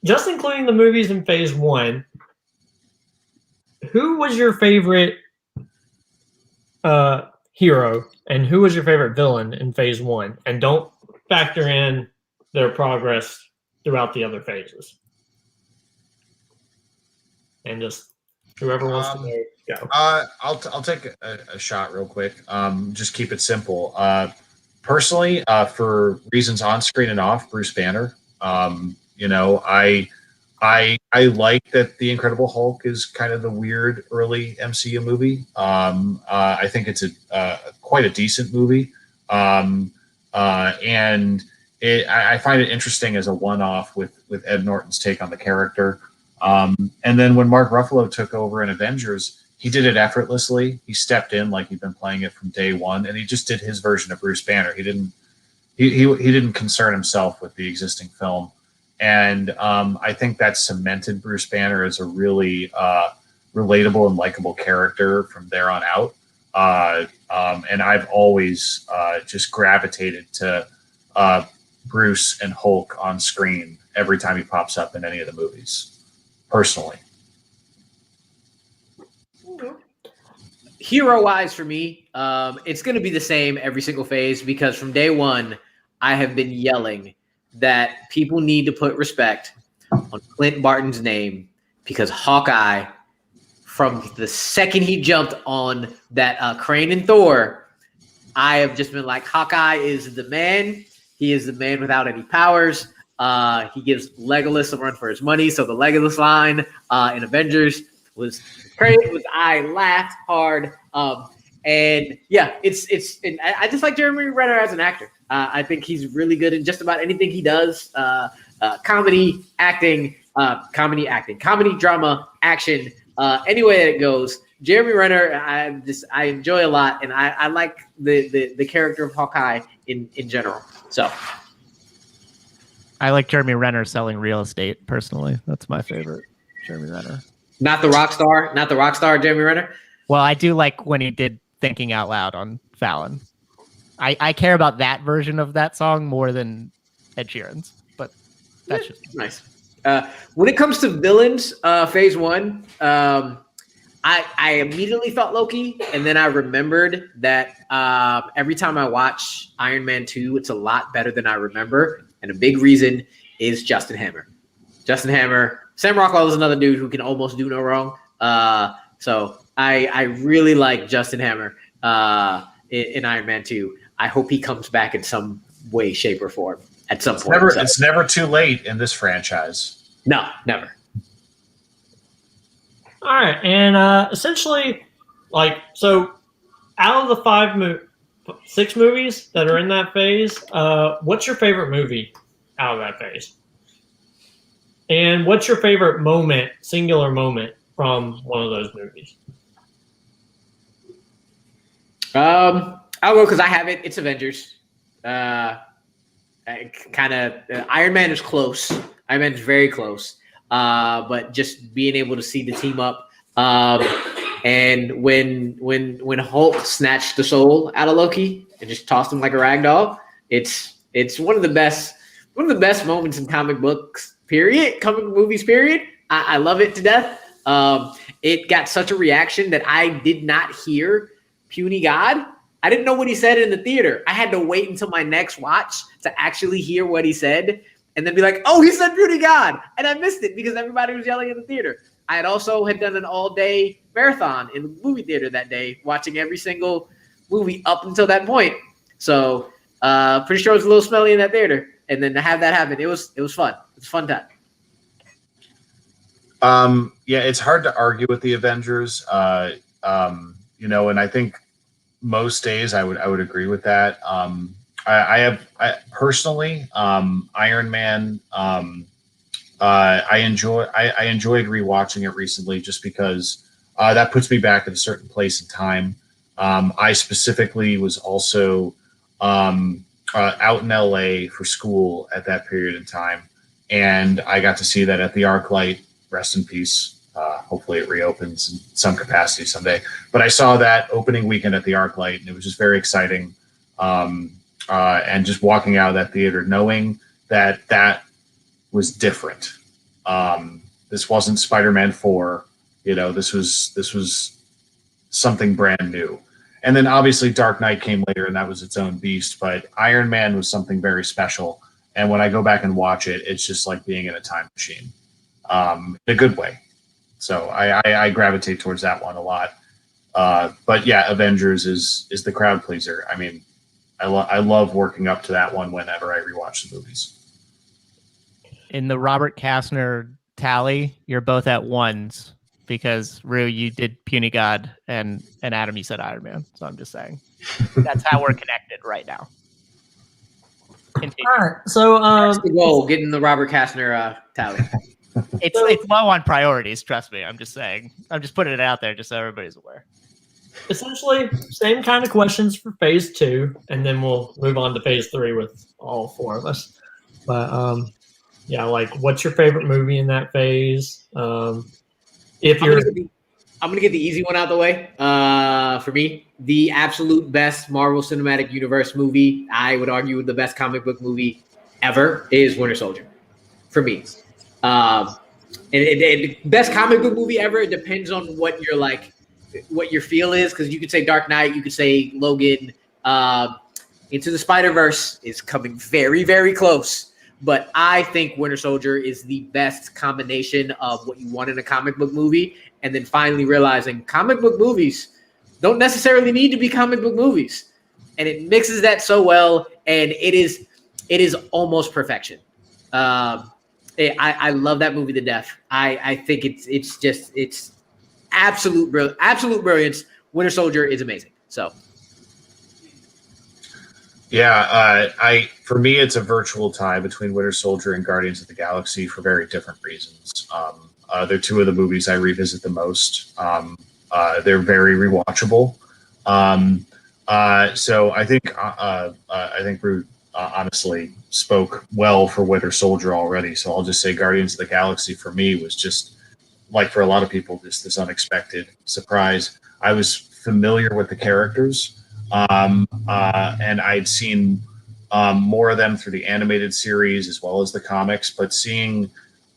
Just including the movies in Phase 1, who was your favorite hero and who was your favorite villain in Phase 1? And don't factor in their progress throughout the other phases. And just whoever wants to go. I'll take a shot real quick. Just keep it simple. Personally, for reasons on screen and off, Bruce Banner. I like that the Incredible Hulk is kind of the weird early MCU movie. I think it's quite a decent movie, and I find it interesting as a one-off with Ed Norton's take on the character. And then when Mark Ruffalo took over in Avengers, he did it effortlessly. He stepped in like he'd been playing it from day one, and he just did his version of Bruce Banner. He didn't concern himself with the existing film. And I think that cemented Bruce Banner as a really relatable and likable character from there on out. And I've always just gravitated to Bruce and Hulk on screen every time he pops up in any of the movies, personally. Hero-wise for me, it's going to be the same every single phase because from day one, I have been yelling that people need to put respect on Clint Barton's name because Hawkeye, from the second he jumped on that crane in Thor, I have just been like, Hawkeye is the man. He is the man without any powers. He gives Legolas a run for his money. So the Legolas line in Avengers was great. I laughed hard. And yeah, and I just like Jeremy Renner as an actor. I think he's really good in just about anything he does. Comedy, acting, comedy, drama, action. Anyway that it goes, Jeremy Renner, I enjoy a lot, and I like the character of Hawkeye in general. So I like Jeremy Renner selling real estate personally. That's my favorite Jeremy Renner. not the rock star Jeremy Renner. Well, I do like when he did Thinking Out Loud on Fallon. I care about that version of that song more than Ed Sheeran's, but that's just nice. When it comes to villains, phase one, I immediately thought Loki, and then I remembered that every time I watch Iron Man 2, it's a lot better than I remember, and a big reason is Justin Hammer. Sam Rockwell is another dude who can almost do no wrong. So I really like Justin Hammer in Iron Man 2. I hope he comes back in some way, shape, or form at some point. It's never too late in this franchise. No, never. All right, and essentially, so out of the 6 movies that are in that phase, what's your favorite movie out of that phase? And what's your favorite moment, singular moment from one of those movies? I'll go because I have it. It's Avengers. Iron Man is close. Iron Man is very close. But just being able to see the team up, and when Hulk snatched the soul out of Loki and just tossed him like a rag doll, it's one of the best moments in comic movies. Period. I love it to death. It got such a reaction that I did not hear Puny God. I didn't know what he said in the theater. I had to wait until my next watch to actually hear what he said and then be like, oh, he said Puny God. And I missed it because everybody was yelling in the theater. I had done an all-day marathon in the movie theater that day, watching every single movie up until that point. So pretty sure it was a little smelly in that theater. And then to have that happen, it was fun. It's a fun time. Yeah, it's hard to argue with the Avengers. And I think most days I would agree with that. I personally, Iron Man, I enjoyed rewatching it recently just because that puts me back at a certain place in time. I specifically was also out in LA for school at that period in time, and I got to see that at the ArcLight. Rest in peace. Hopefully it reopens in some capacity someday. But I saw that opening weekend at the ArcLight, and it was just very exciting. And just walking out of that theater, knowing that was different. This wasn't Spider-Man 4. This was something brand new. And then obviously Dark Knight came later, and that was its own beast. But Iron Man was something very special. And when I go back and watch it, it's just like being in a time machine, in a good way. So I gravitate towards that one a lot. But yeah, Avengers is the crowd pleaser. I mean, I love working up to that one whenever I rewatch the movies. in the Robert Castner tally, you're both at ones because Rue, you did Puny God, and Adam, you said Iron Man. So I'm just saying that's how we're connected right now. Continue. All right, so That's the goal, getting the Robert Castner tally. It's low on priorities. Trust me. I'm just saying. I'm just putting it out there just so everybody's aware. essentially same kind of questions for phase 2, and then we'll move on to phase 3 with all 4 of us. But yeah, like, what's your favorite movie in that phase? If you're I'm gonna get the easy one out of the way. For me, the absolute best Marvel Cinematic Universe movie, I would argue the best comic book movie ever, is Winter Soldier. For me, and best comic book movie ever. It depends on what your feel is, because you could say Dark Knight, you could say Logan. Into the Spider-Verse is coming very, very close. But I think Winter Soldier is the best combination of what you want in a comic book movie, and then finally realizing comic book movies don't necessarily need to be comic book movies. And it mixes that so well, and it is almost perfection. I love that movie to death. I think it's absolute brilliance. Winter Soldier is amazing. So Yeah, for me, it's a virtual tie between Winter Soldier and Guardians of the Galaxy for very different reasons. They're two of the movies I revisit the most. They're very rewatchable. So I think we honestly spoke well for Winter Soldier already. So I'll just say Guardians of the Galaxy for me was just like for a lot of people, just this unexpected surprise. I was familiar with the characters. And I'd seen more of them through the animated series as well as the comics, but seeing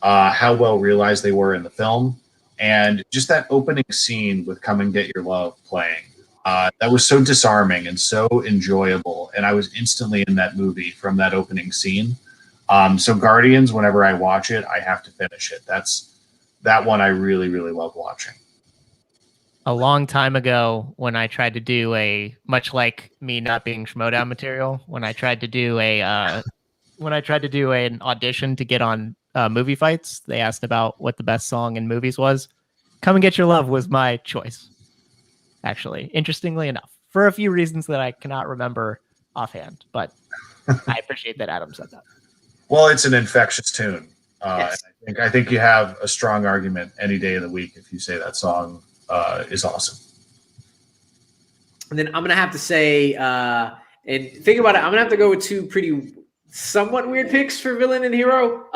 how well realized they were in the film and just that opening scene with Come and Get Your Love playing, that was so disarming and so enjoyable. And I was instantly in that movie from that opening scene. So Guardians, whenever I watch it, I have to finish it. That one I really, really love watching. A long time ago, when I tried to do much like me not being Schmoedown material, when I tried to do an audition to get on movie fights, they asked about what the best song in movies was. Come and Get Your Love was my choice, actually, interestingly enough, for a few reasons that I cannot remember offhand, but I appreciate that Adam said that. Well, it's an infectious tune. Yes. I think you have a strong argument any day of the week if you say that song is awesome. And then I'm gonna have to say, and think about it, I'm gonna have to go with two pretty somewhat weird picks for villain and hero.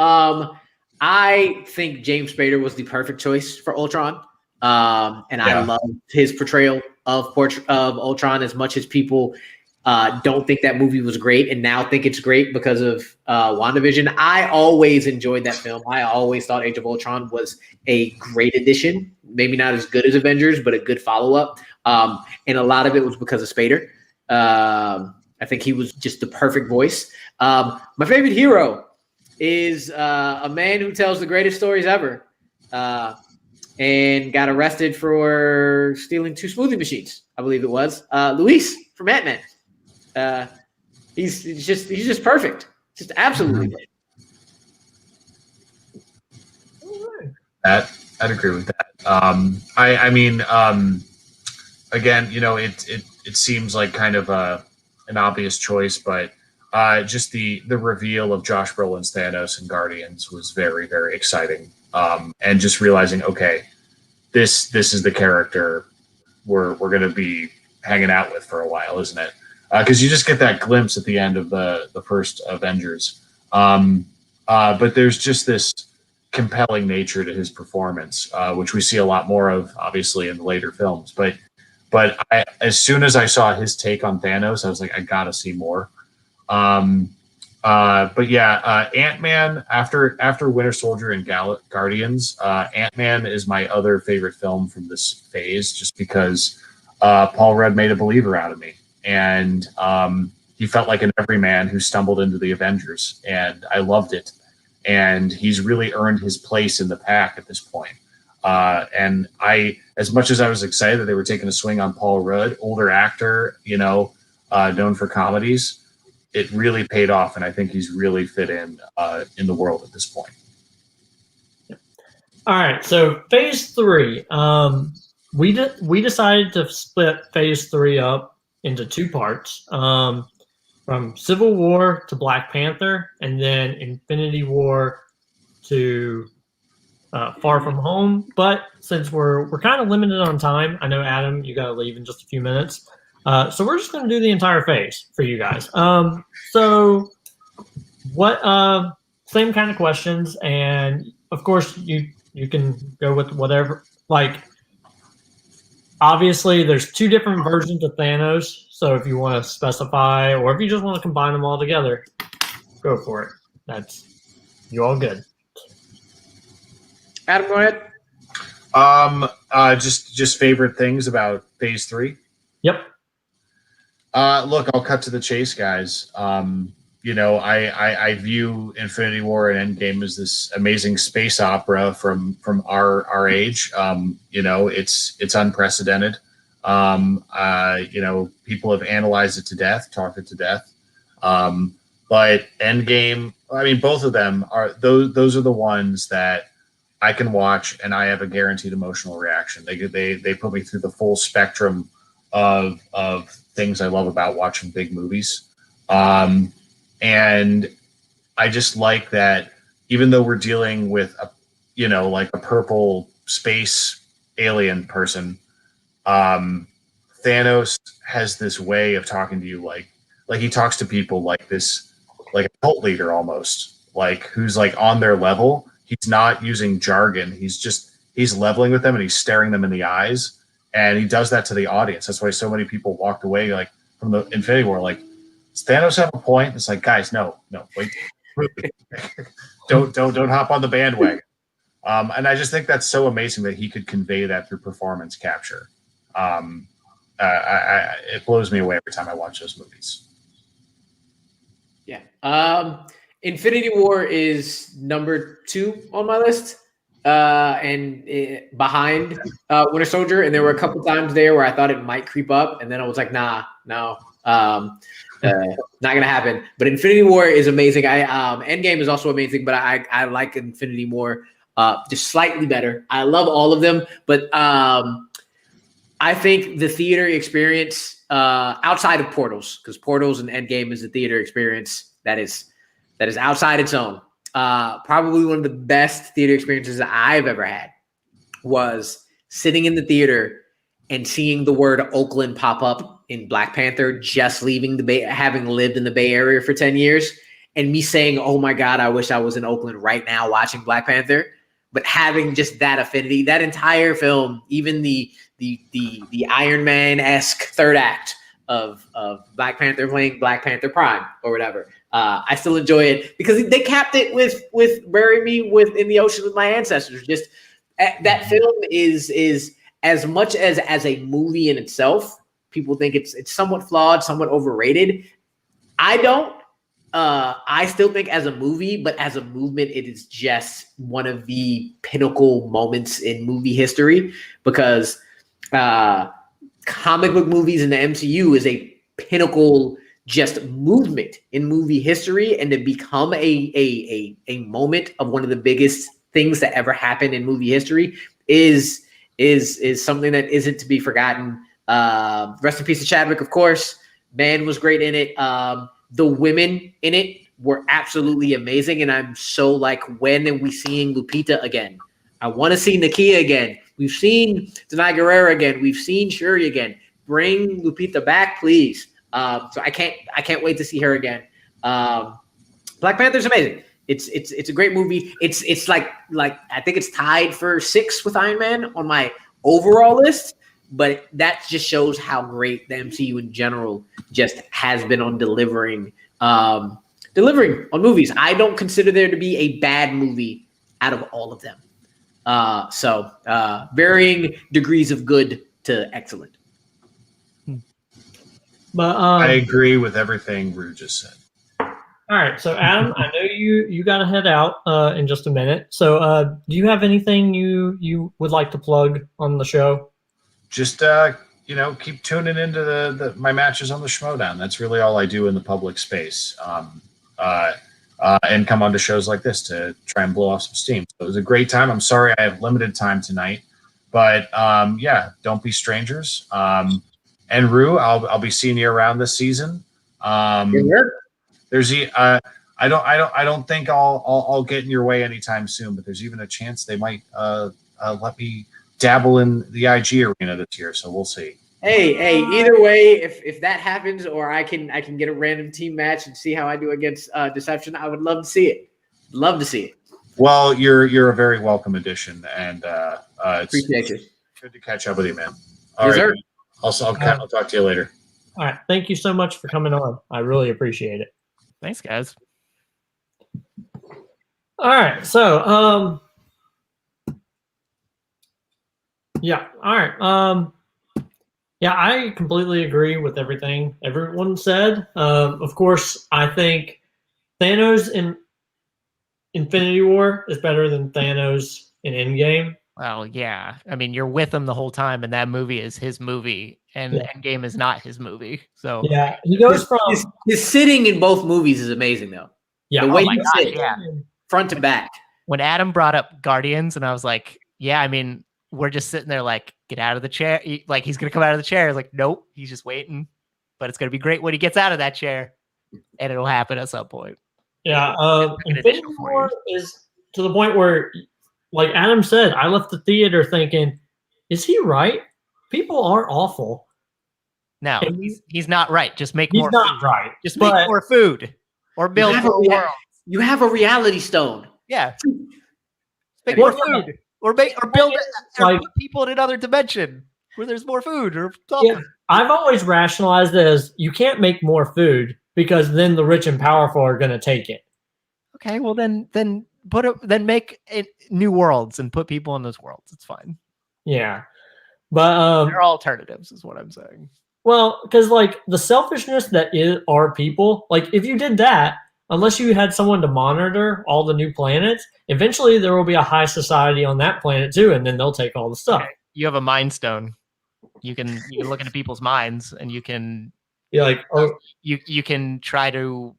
I think James Spader was the perfect choice for Ultron. And I love his portrayal of Ultron as much as people don't think that movie was great and now think it's great because of WandaVision. I always enjoyed that film. I always thought Age of Ultron was a great addition. Maybe not as good as Avengers, but a good follow-up. And a lot of it was because of Spader. I think he was just the perfect voice. My favorite hero is a man who tells the greatest stories ever and got arrested for stealing 2 smoothie machines, I believe it was. Luis from Ant-Man. He's just perfect. Just absolutely perfect. I'd agree with that. Again, it seems like kind of an obvious choice, but just the reveal of Josh Brolin's Thanos in Guardians was very, very exciting. And just realizing, okay, this is the character we're going to be hanging out with for a while, isn't it? Because you just get that glimpse at the end of the first Avengers. But there's just this compelling nature to his performance, which we see a lot more of, obviously, in the later films. But as soon as I saw his take on Thanos, I was like, I gotta see more. But yeah, Ant-Man after Winter Soldier and Guardians, Ant-Man is my other favorite film from this phase, just because Paul Rudd made a believer out of me, and he felt like an everyman who stumbled into the Avengers, and I loved it. And he's really earned his place in the pack at this point. And as much as I was excited that they were taking a swing on Paul Rudd, older actor, known for comedies, it really paid off, and I think he's really fit in the world at this point. All right, so Phase 3. We decided to split Phase 3 up into 2 parts. From Civil War to Black Panther, and then Infinity War to Far From Home. But since we're kind of limited on time, I know, Adam, you got to leave in just a few minutes. So we're just going to do the entire phase for you guys. So what? Same kind of questions, and of course you can go with whatever. Like, obviously, there's 2 different versions of Thanos. So if you want to specify, or if you just want to combine them all together, go for it. That's you all good. Adam, go ahead. Just favorite things about Phase 3. Yep. Look, I'll cut to the chase, guys. I view Infinity War and Endgame as this amazing space opera from our age. It's unprecedented. People have analyzed it to death, talked it to death. But Endgame, both of them are those are the ones that I can watch and I have a guaranteed emotional reaction. They put me through the full spectrum of things I love about watching big movies. And I just like that, even though we're dealing with like a purple space alien person, Thanos has this way of talking to you like he talks to people like this, like a cult leader almost, like who's like on their level. He's not using jargon. He's leveling with them and he's staring them in the eyes. And he does that to the audience. That's why so many people walked away like from the Infinity War, like, does Thanos have a point? It's like, guys, no, wait, don't hop on the bandwagon. And I just think that's so amazing that he could convey that through performance capture. It blows me away every time I watch those movies. Yeah. Infinity War is number 2 on my list, and behind Winter Soldier. And there were a couple times there where I thought it might creep up, and then I was like, nah, no, not gonna happen. But Infinity War is amazing. Endgame is also amazing, but I like Infinity War just slightly better. I love all of them, but I think the theater experience outside of Portals, because Portals and Endgame is a theater experience that is outside its own. Probably one of the best theater experiences that I've ever had was sitting in the theater and seeing the word Oakland pop up in Black Panther, just leaving the Bay, having lived in the Bay Area for 10 years, and me saying, oh my God, I wish I was in Oakland right now watching Black Panther. But having just that affinity, that entire film, even the Iron Man-esque third act of Black Panther playing Black Panther Prime or whatever, I still enjoy it because they capped it with Bury Me in the Ocean with My Ancestors. Just that film is as much as a movie in itself. People think it's somewhat flawed, somewhat overrated. I don't. I still think as a movie, but as a movement, it is just one of the pinnacle moments in movie history because comic book movies in the MCU is a pinnacle just movement in movie history, and to become a moment of one of the biggest things that ever happened in movie history is something that isn't to be forgotten. Rest in peace to Chadwick, of course. Man was great in it. The women in it were absolutely amazing, and I'm so like, when are we seeing Lupita again? I want to see Nakia again. We've seen Denai Guerrero again. We've seen Shuri again. Bring Lupita back, please. So I can't wait to see her again. Black Panther's amazing. It's a great movie. It's like I think it's tied for 6 with Iron Man on my overall list. But that just shows how great the MCU in general just has been on delivering on movies. I don't consider there to be a bad movie out of all of them. So varying degrees of good to excellent. But I agree with everything Rue just said. All right, so Adam, I know you got to head out in just a minute. So do you have anything you would like to plug on the show? Just keep tuning into my matches on the Schmoedown. That's really all I do in the public space. And come on to shows like this to try and blow off some steam. So it was a great time. I'm sorry I have limited time tonight, but don't be strangers. And Rue, I'll be seeing you around this season. There's I don't think I'll get in your way anytime soon, but there's even a chance they might let me dabble in the IG arena this year, so we'll see. Hey, either way, if that happens, or I can get a random team match and see how I do against Deception, I would love to see it. Love to see it. Well, you're a very welcome addition, and Appreciate you. Good to catch up with you, man. All Yes, right. sir. I'll talk to you later. All right, thank you so much for coming on. I really appreciate it. Thanks, guys. All right, so yeah, all right. Yeah, I completely agree with everything everyone said. Of course, I think Thanos in Infinity War is better than Thanos in Endgame. Well, yeah. I mean, you're with him the whole time, and that movie is his movie, and Endgame is not his movie. So yeah, he goes from his sitting in both movies is amazing, though. Yeah, the way my he God, sits, yeah. front to back. When Adam brought up Guardians, and I was like, yeah, I mean, we're just sitting there like, get out of the chair. Like, he's going to come out of the chair. Like, nope, he's just waiting. But it's going to be great when he gets out of that chair. and it'll happen at some point. Yeah, an Infinity additional 4 War years. is to the point where, like Adam said, I left the theater thinking, is he right? People are awful. No, And he's not right. Just make he's more not food. right. Just make more food or build more worlds. You have a reality stone. Yeah. Make Well, more food. Or build or like- put people in another dimension where there's more food or something. Yeah, I've always rationalized it as you can't make more food because then the rich and powerful are going to take it. Okay, well then make it new worlds and put people in those worlds. It's fine. Yeah, but There are alternatives, is what I'm saying. well, because like the selfishness that are people, like if you did that, unless you had someone to monitor all the new planets, eventually there will be a high society on that planet too, and then they'll take all the stuff. Okay. You have a mind stone. You can look into people's minds, and you can You're like, oh, you can try to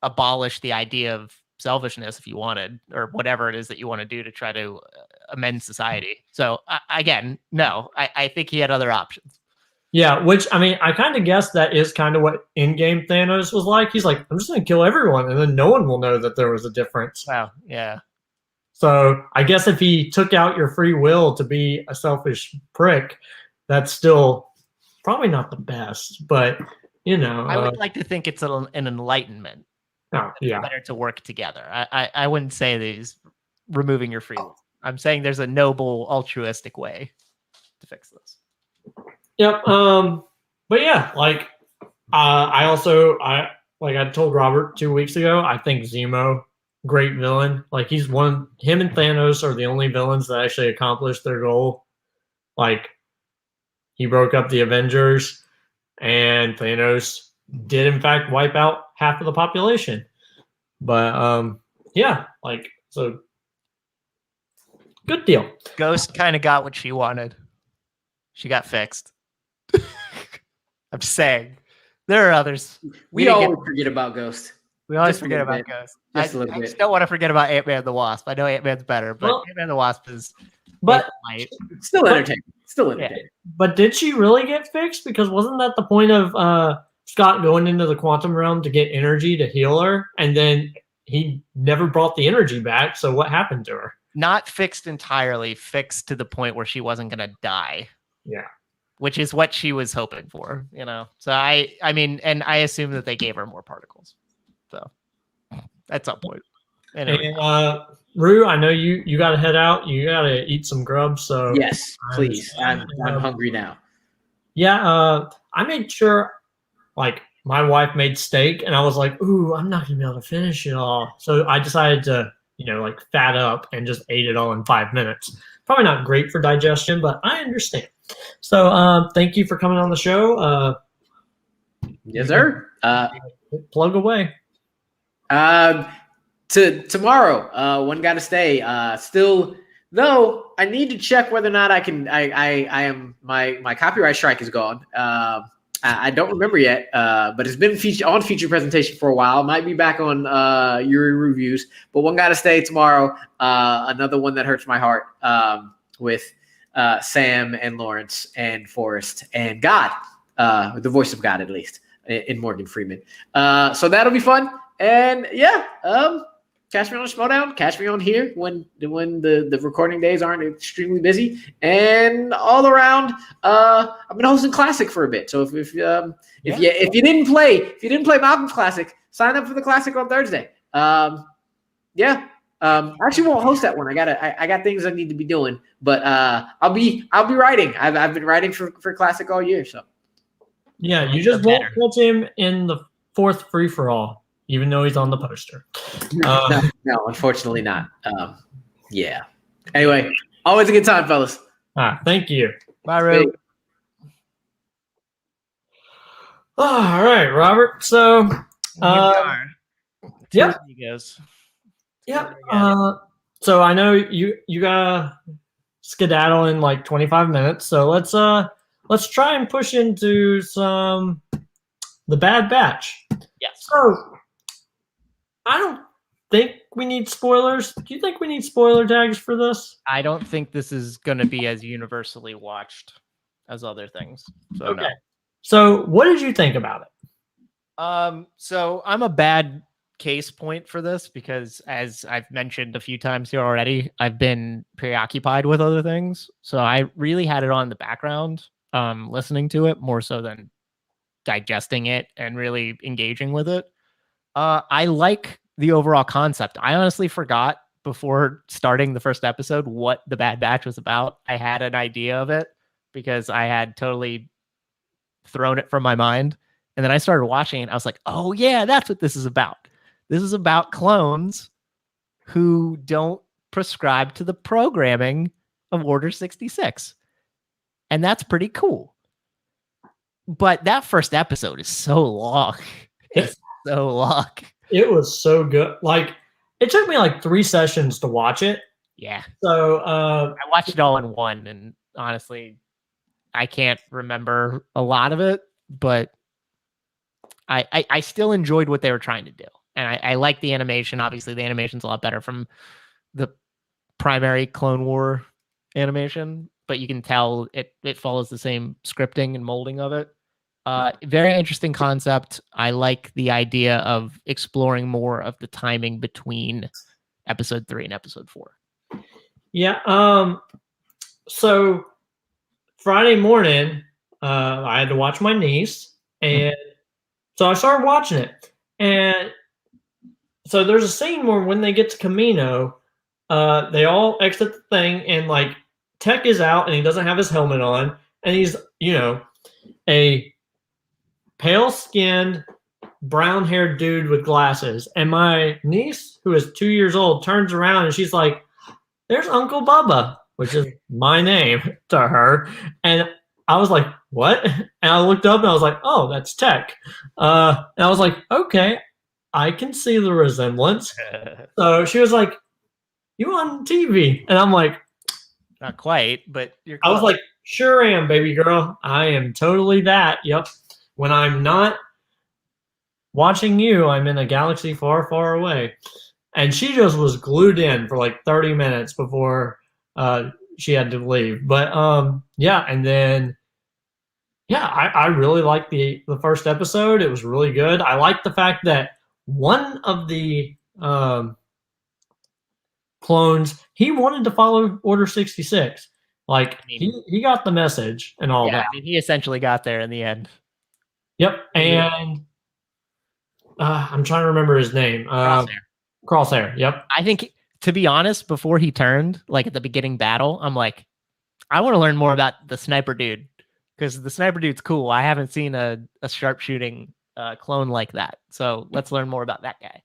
abolish the idea of selfishness if you wanted, or whatever it is that you want to do to try to amend society. So again, no, I think he had other options. yeah. Which I mean, I kind of guess that is kind of what in-game Thanos was like. He's like, I'm just going to kill everyone, and then no one will know that there was a difference. Wow, yeah. So I guess if he took out your free will to be a selfish prick, that's still probably not the best. But you know, I would like to think it's an enlightenment. oh, yeah. Better to work together. I wouldn't say that he's removing your free will. I'm saying there's a noble, altruistic way to fix this. Yep. But yeah, like I told Robert 2 weeks ago, I think Zemo, great villain. Like him and Thanos are the only villains that actually accomplished their goal. Like he broke up the Avengers, and Thanos did in fact wipe out half of the population. But yeah, like so good deal. Ghost kind of got what she wanted. She got fixed. I'm saying there are others. We always forget about Ghost. We always Just a forget little about bit. Ghost. Just a I little just bit. don't want to forget about Ant-Man the Wasp. I know Ant-Man's better, but Well, Ant-Man the Wasp is But light. Still entertaining. Still entertaining. but did she really get fixed? Because wasn't that the point of Scott going into the quantum realm to get energy to heal her, and then he never brought the energy back? So what happened to her? Not fixed entirely, fixed to the point where she wasn't going to die. Yeah. Which is what she was hoping for, you know. So I mean, and I assume that they gave her more particles. So at some point. Anyway. And Rue, I know you got to head out. You got to eat some grub. So Yes, please. I'm hungry now. yeah, I made sure, like my wife made steak, and I was like, ooh, I'm not gonna be able to finish it all. So I decided to, like fat up and just ate it all in 5 minutes. Probably not great for digestion, but I understand. So thank you for coming on the show. Yes, sir. Plug away. To tomorrow, one gotta stay. Still, though, I need to check whether or not I can. I am my copyright strike is gone. I don't remember yet, but it's been on feature presentation for a while. Might be back on Yuri reviews, but one gotta stay tomorrow. Another one that hurts my heart with Sam and Lawrence and Forrest and God, the voice of God at least in Morgan Freeman. So that'll be fun. And yeah, catch me on Schmoedown. Catch me on here when the recording days aren't extremely busy. And all around, I've been hosting Classic for a bit. So if you didn't play Malcolm Classic, sign up for the Classic on Thursday. I actually won't host that one. I got things I need to be doing, but I'll be writing. I've been writing for Classic all year. So Yeah, you just won't catch him in the fourth free for all, even though he's on the poster. No, unfortunately not. Yeah. Anyway, always a good time, fellas. Thank you. Bye, Ru. All right, Robert. So, yep. Yep. So I know you gotta skedaddle in like 25 minutes. So let's try and push into the Bad Batch. Yes. So I don't think we need spoilers. Do you think we need spoiler tags for this? I don't think this is going to be as universally watched as other things. So Okay. no. So what did you think about it? So I'm a bad case point for this because, as I've mentioned a few times here already, I've been preoccupied with other things. So I really had it on in the background, listening to it more so than digesting it and really engaging with it. I like the overall concept. I honestly forgot before starting the first episode what the Bad Batch was about. I had an idea of it because I had totally thrown it from my mind. And then I started watching it. I was like, oh, yeah, that's what this is about. This is about clones who don't prescribe to the programming of Order 66. And that's pretty cool. But that first episode is so long. It's so long. It was so good. Like, it took me like 3 sessions to watch it. Yeah. So I watched it all in one, and honestly, I can't remember a lot of it, but I still enjoyed what they were trying to do. And I like the animation. Obviously, the animation's a lot better from the primary Clone War animation, but you can tell it follows the same scripting and molding of it. Very interesting concept. I like the idea of exploring more of the timing between episode 3 and episode 4. yeah. So Friday morning, I had to watch my niece, and so I started watching it. And so there's a scene where when they get to Camino, they all exit the thing, and like Tech is out, and he doesn't have his helmet on, and he's a pale-skinned, brown-haired dude with glasses. And my niece, who is 2 years old, turns around and she's like, "There's Uncle Bubba," which is my name to her. And I was like, "What?" And I looked up and I was like, "Oh, that's Tech." And I was like, "Okay, I can see the resemblance." So she was like, "You on TV?" And I'm like, Not quite, but you're I was close. like, "Sure am, baby girl. I am totally that. Yep. When I'm not watching you, I'm in a galaxy far, far away." And she just was glued in for like 30 minutes before she had to leave. But yeah, and then I really liked the first episode. It was really good. I liked the fact that one of the clones, he wanted to follow Order 66. Like, he got the message and all that. I mean, he essentially got there in the end. Yep. And I'm trying to remember his name. Crosshair. Yep. I think, to be honest, before he turned, like at the beginning battle, I'm like, I want to learn more about the sniper dude, because the sniper dude's cool. I haven't seen a sharpshooting clone like that. So let's learn more about that guy.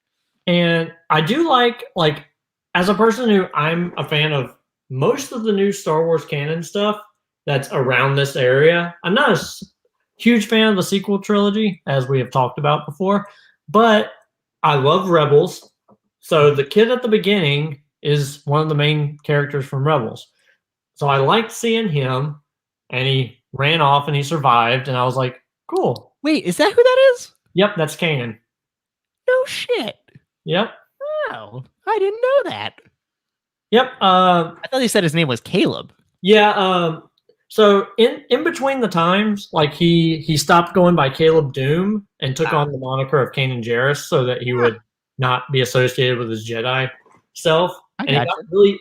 And I do like, as a person who I'm a fan of most of the new Star Wars canon stuff that's around this area. I'm not a huge fan of the sequel trilogy, as we have talked about before, but I love Rebels. So the kid at the beginning is one of the main characters from Rebels. So I liked seeing him, and he ran off and he survived, and I was like, cool. Wait, is that who that is? Yep, that's Kanan. No shit. Yep. Oh, I didn't know that. Yep. I thought they said his name was Caleb. Yeah. So in between the times, like he stopped going by Caleb Doom and took on the moniker of Kanan Jarrus so that he would not be associated with his Jedi self. And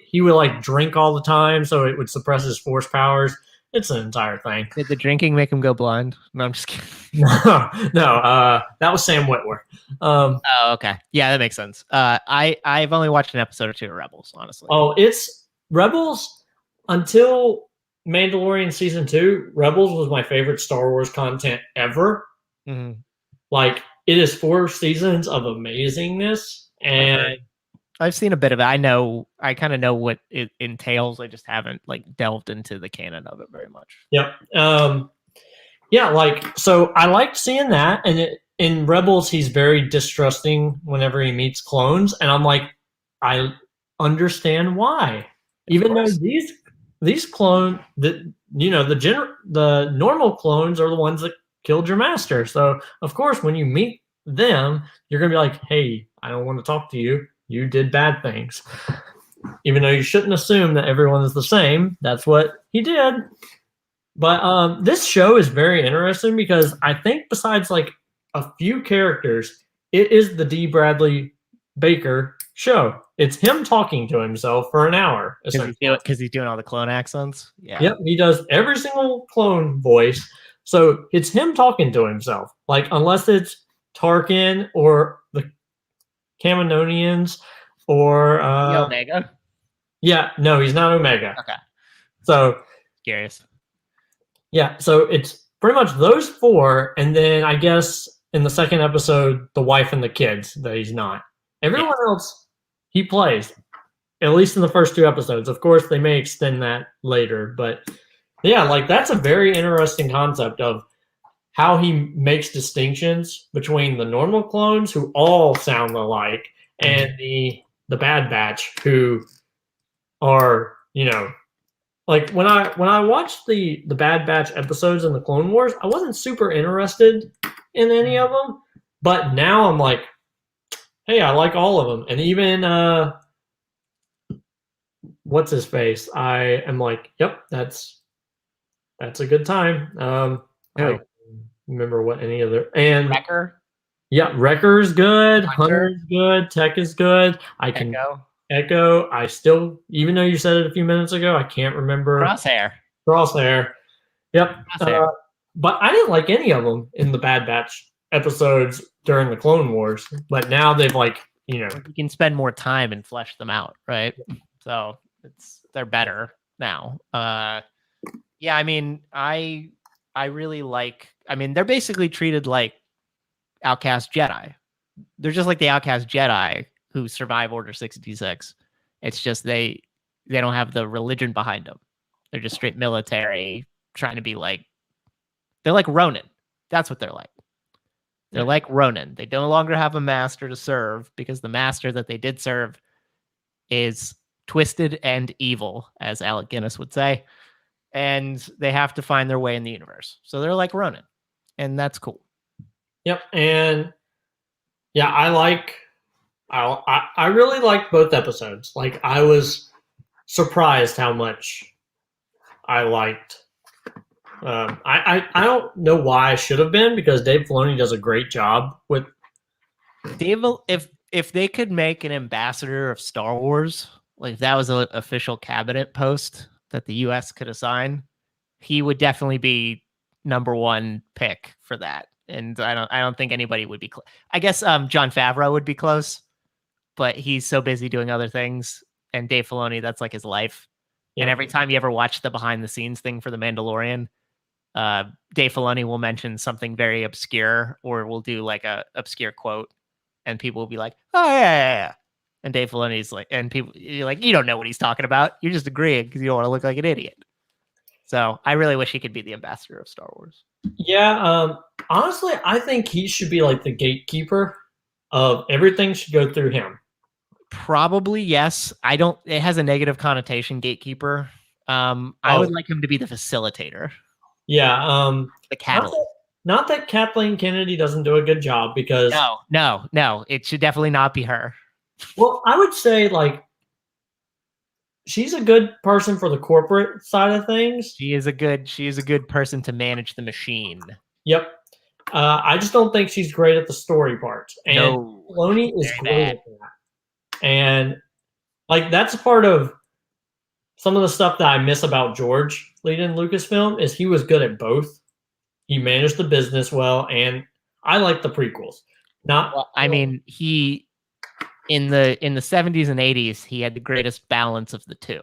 he would like drink all the time, so it would suppress his force powers. It's an entire thing. Did the drinking make him go blind? No, I'm just kidding. No, that was Sam Witwer. Oh, okay. Yeah, that makes sense. I've only watched an episode or two of Rebels, honestly. Oh, it's Rebels until Mandalorian season 2. Rebels was my favorite Star Wars content ever. Mm-hmm. Like, it is 4 seasons of amazingness, and I've seen a bit of it. I kind of know what it entails. I just haven't like delved into the canon of it very much. Yep. Yeah, like, so I liked seeing that, and in Rebels, he's very distrusting whenever he meets clones, and I'm like, I understand why. Even though these clones, the normal clones are the ones that killed your master. So of course, when you meet them, you're gonna be like, hey, I don't want to talk to you. You did bad things. Even though you shouldn't assume that everyone is the same, that's what he did. But this show is very interesting because I think besides like a few characters, it is the D. Bradley Baker show. It's him talking to himself for an hour. Because he's doing all the clone accents. Yeah. Yep, he does every single clone voice. So it's him talking to himself. Like, unless it's Tarkin or the Kaminoans or The Omega. yeah, no, he's not Omega. Okay. So Curious. yeah, so it's pretty much those four, and then I guess in the second episode, the wife and the kids that he's not. Everyone else he plays, at least in the first 2 episodes. Of course, they may extend that later, but yeah, like that's a very interesting concept of how he makes distinctions between the normal clones who all sound alike and the Bad Batch who are, you know, like when I watched the Bad Batch episodes in the Clone Wars, I wasn't super interested in any of them, but now I'm like, hey, I like all of them, and even what's his face? I am like, yep, that's a good time. I don't remember what any other and Wrecker. Yeah, Wrecker's good, Hunter. Hunter's good, Tech is good. I can Echo. I still, even though you said it a few minutes ago, I can't remember. Crosshair. Yep. Crosshair. But I didn't like any of them in the Bad Batch episodes during the Clone Wars. But now they've you can spend more time and flesh them out, right? So they're better now. Yeah, I mean, I really like. I mean, they're basically treated like outcast Jedi. They're just like the outcast Jedi who survive Order 66. It's just they don't have the religion behind them. They're just straight military, trying to be like. They're like Ronin. That's what they're like. They're like Ronin. They no longer have a master to serve because the master that they did serve is twisted and evil, as Alec Guinness would say. And they have to find their way in the universe. So they're like Ronin. And that's cool. Yep. And yeah, I really liked both episodes. Like, I was surprised how much I liked. I don't know why I should have been, because Dave Filoni does a great job with Dave. If they could make an ambassador of Star Wars, like if that was an official cabinet post that the U.S. could assign, he would definitely be #1 pick for that. And I don't think anybody would be. I guess Jon Favreau would be close, but he's so busy doing other things. And Dave Filoni, that's like his life. Yeah. And every time you ever watch the behind the scenes thing for The Mandalorian, Dave Filoni will mention something very obscure, or will do like a obscure quote, and people will be like, "Oh yeah." And Dave Filoni's like, and people, you're like, you don't know what he's talking about. You're just agreeing because you don't want to look like an idiot. So I really wish he could be the ambassador of Star Wars. Yeah, honestly, I think he should be like the gatekeeper of everything. Should go through him. Probably, yes. It has a negative connotation, gatekeeper. I would like him to be the facilitator. Yeah. The catalyst. Not that Kathleen Kennedy doesn't do a good job, because no. It should definitely not be her. Well, I would say like she's a good person for the corporate side of things. She is a good person to manage the machine. Yep. I just don't think she's great at the story parts. And Filoni is great at that. And like that's a part of some of the stuff that I miss about George leading Lucasfilm, is he was good at both. He managed the business well, and I like the prequels. He in the 70s and 80s, he had the greatest balance of the two.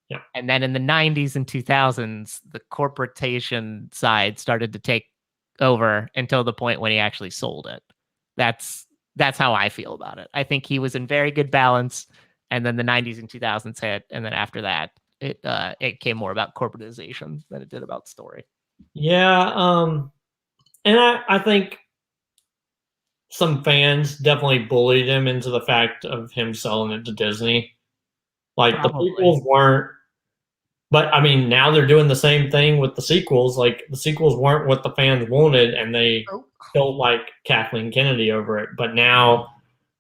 Yeah. And then in the 90s and 2000s, the corporation side started to take over until the point when he actually sold it. That's how I feel about it. I think he was in very good balance, and then the 90s and 2000s hit, and then after that, it came more about corporatization than it did about story. Yeah, and I think some fans definitely bullied him into the fact of him selling it to Disney. Like Probably. The prequels weren't, but I mean, now they're doing the same thing with the sequels. Like the sequels weren't what the fans wanted, and they killed like Kathleen Kennedy over it. But now,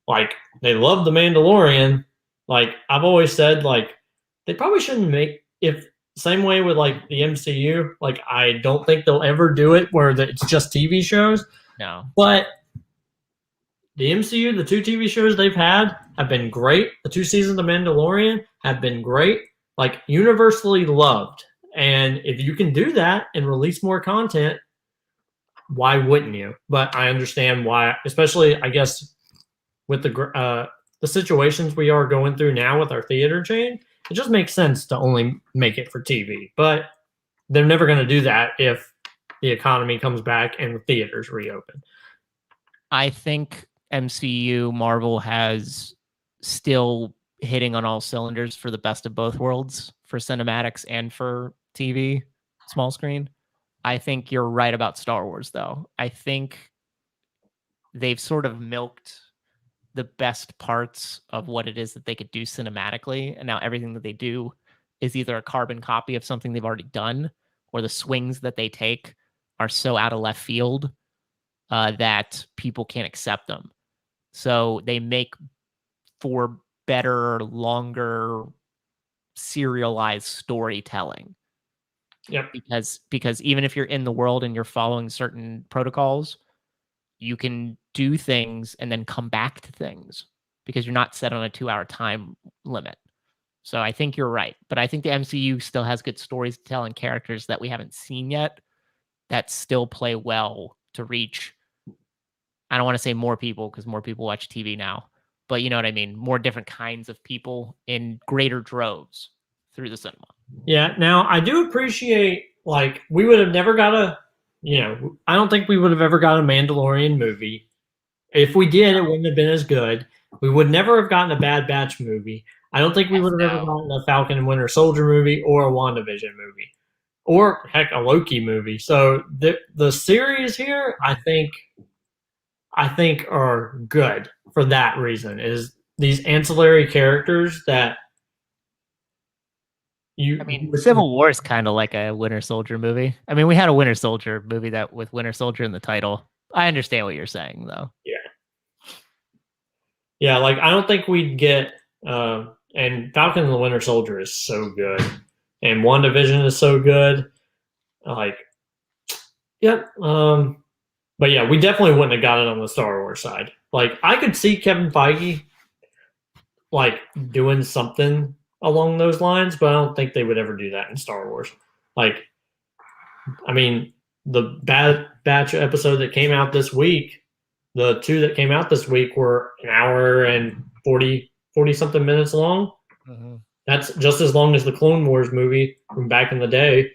like they love The Mandalorian. Like I've always said, like they probably shouldn't make same way with like the MCU. Like I don't think they'll ever do it where it's just TV shows. No. But the MCU, the 2 TV shows they've had have been great. The 2 seasons of Mandalorian have been great, like universally loved. And if you can do that and release more content, why wouldn't you? But I understand why, especially I guess with the situations we are going through now with our theater chain, it just makes sense to only make it for TV. But they're never going to do that if the economy comes back and the theaters reopen. I think MCU Marvel has still hitting on all cylinders for the best of both worlds, for cinematics and for TV, small screen. I think you're right about Star Wars, though. I think they've sort of milked the best parts of what it is that they could do cinematically, and now everything that they do is either a carbon copy of something they've already done, or the swings that they take are so out of left field that people can't accept them. So they make for better, longer, serialized storytelling. Yep. Because even if you're in the world and you're following certain protocols, you can do things and then come back to things because you're not set on a 2-hour time limit. So I think you're right. But I think the MCU still has good stories to tell and characters that we haven't seen yet that still play well to reach. I don't want to say more people because more people watch TV now, but you know what I mean? More different kinds of people in greater droves through the cinema. Yeah. Now, I do appreciate, like, we would have never got I don't think we would have ever got a Mandalorian movie. If we did, it wouldn't have been as good. We would never have gotten a Bad Batch movie. I don't think we would have ever gotten a Falcon and Winter Soldier movie or a WandaVision movie. Or, heck, a Loki movie. So the series here, I think are good for that reason, is these ancillary characters that Civil War is kind of like a Winter Soldier movie. I mean, we had a Winter Soldier movie that with Winter Soldier in the title. I understand what you're saying, though. Yeah, like I don't think we'd get and Falcon and the Winter Soldier is so good. And WandaVision is so good. Like, yep. But yeah, we definitely wouldn't have got it on the Star Wars side. Like, I could see Kevin Feige like doing something along those lines, but I don't think they would ever do that in Star Wars. Like, I mean, the Bad Batch episode that came out this week, the 2 that came out this week were an hour and 40 something minutes long. Mm-hmm. That's just as long as the Clone Wars movie from back in the day.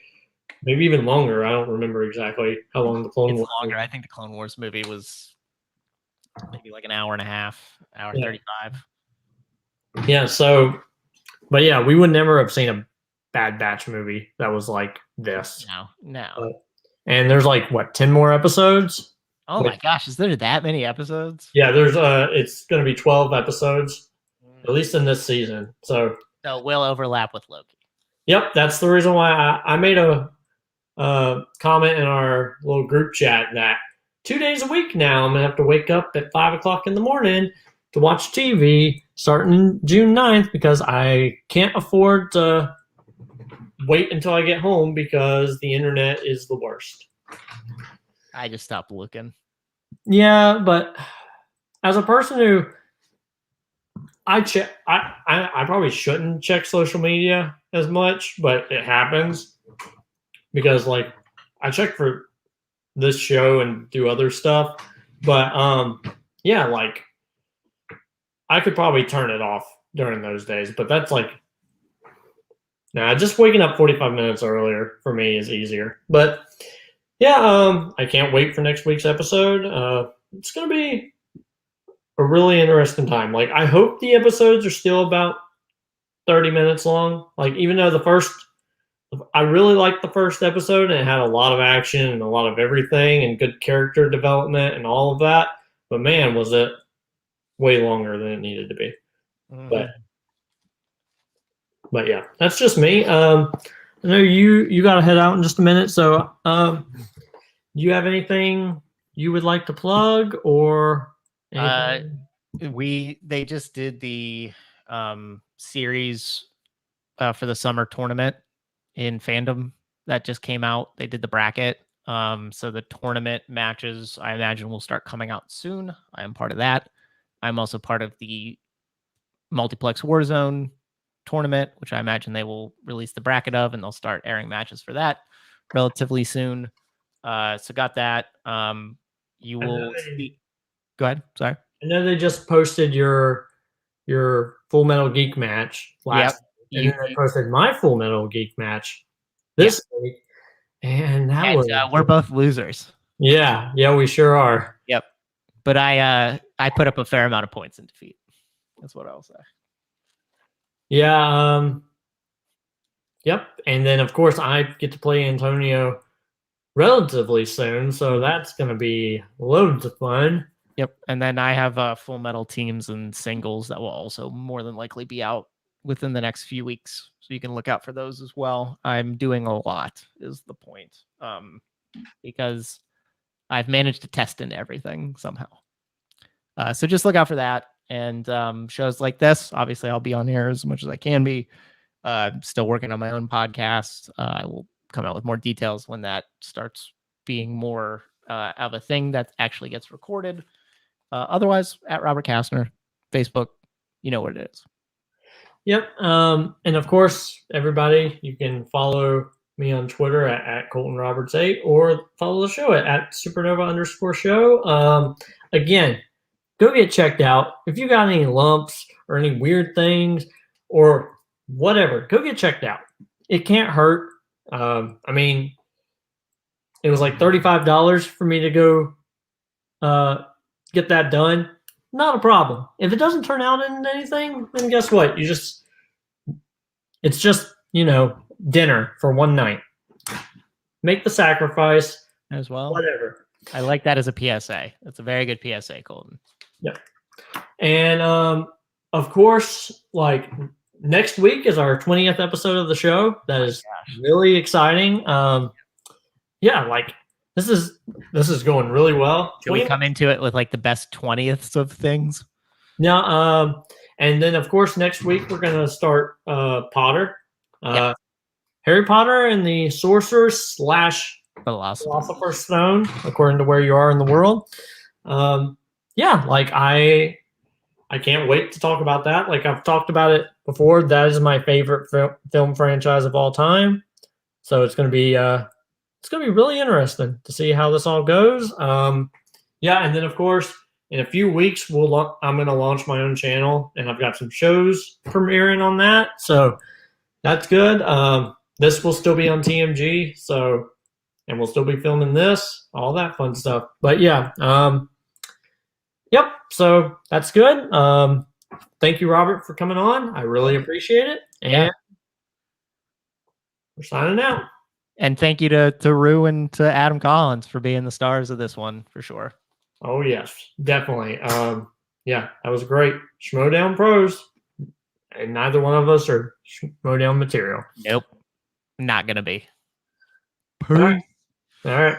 Maybe even longer. I don't remember exactly how long the Clone Wars. It's longer. I think the Clone Wars movie was maybe like an hour and a half, hour 35. Yeah. So, but yeah, we would never have seen a Bad Batch movie that was like this. No. And there's like what 10 more episodes. Oh my gosh, is there that many episodes? Yeah, there's it's going to be 12 episodes, at least in this season. So it will overlap with Loki. Yep, that's the reason why I made a comment in our little group chat that 2 days a week now I'm gonna have to wake up at 5 o'clock in the morning to watch TV starting June 9th because I can't afford to wait until I get home because the internet is the worst. I just stopped looking. Yeah, but as a person who I probably shouldn't check social media as much, but it happens because like I check for this show and do other stuff. But yeah, like I could probably turn it off during those days, but that's like just waking up 45 minutes earlier for me is easier. But yeah, I can't wait for next week's episode. It's gonna be a really interesting time. Like I hope the episodes are still about 30 minutes long. Like even though I really liked the first episode and it had a lot of action and a lot of everything and good character development and all of that. But man, was it way longer than it needed to be. Mm-hmm. But yeah, that's just me. I know you got to head out in just a minute. So do you have anything you would like to plug or anything? They just did the series for the summer tournament in Fandom that just came out. They did the bracket. So the tournament matches, I imagine, will start coming out soon. I am part of that. I'm also part of the Multiplex Warzone tournament, which I imagine they will release the bracket of, and they'll start airing matches for that relatively soon. So got that. You will see. Go ahead. Sorry. I know they just posted your Full Metal Geek match last week, and then they posted my Full Metal Geek match this week, and that was we're both losers. Yeah, we sure are. Yep. But I put up a fair amount of points in defeat. That's what I'll say. Yeah. Yep. And then of course I get to play Antonio relatively soon, so that's going to be loads of fun. Yep. And then I have Full Metal teams and singles that will also more than likely be out within the next few weeks. So you can look out for those as well. I'm doing a lot is the point. Because I've managed to test in everything somehow. So just look out for that. And shows like this, obviously I'll be on air as much as I can be. Still working on my own podcast. I will come out with more details when that starts being more of a thing that actually gets recorded. Otherwise, at Robert Castner, Facebook, you know what it is. Yep. And of course, everybody, you can follow me on Twitter at ColtonRoberts8 or follow the show at SuperNova_show. Again, go get checked out. If you got any lumps or any weird things or whatever, go get checked out. It can't hurt. I mean, it was like $35 for me to go get that done. Not a problem. If it doesn't turn out into anything, then guess what? It's just, dinner for one night. Make the sacrifice. As well. Whatever. I like that as a PSA. That's a very good PSA, Colton. Yep. And of course, like next week is our 20th episode of the show. That is really exciting. Like this is going really well. Should we come into it with like the best 20ths of things? Yeah. And then of course next week we're gonna start Potter. Harry Potter and the Sorcerer's / Philosopher's Stone, according to where you are in the world. I can't wait to talk about that. Like I've talked about it before. That is my favorite film franchise of all time. So it's going to be really interesting to see how this all goes. And then of course in a few weeks I'm going to launch my own channel, and I've got some shows premiering on that. So that's good. This will still be on TMG. And we'll still be filming this, all that fun stuff. But yep. So that's good. Thank you, Robert, for coming on. I really appreciate it. And we're signing out. And thank you to Rue and to Adam Collins for being the stars of this one, for sure. Oh, yes, definitely. That was great. Schmoedown pros. And neither one of us are Schmoedown material. Nope. Not going to be. All right.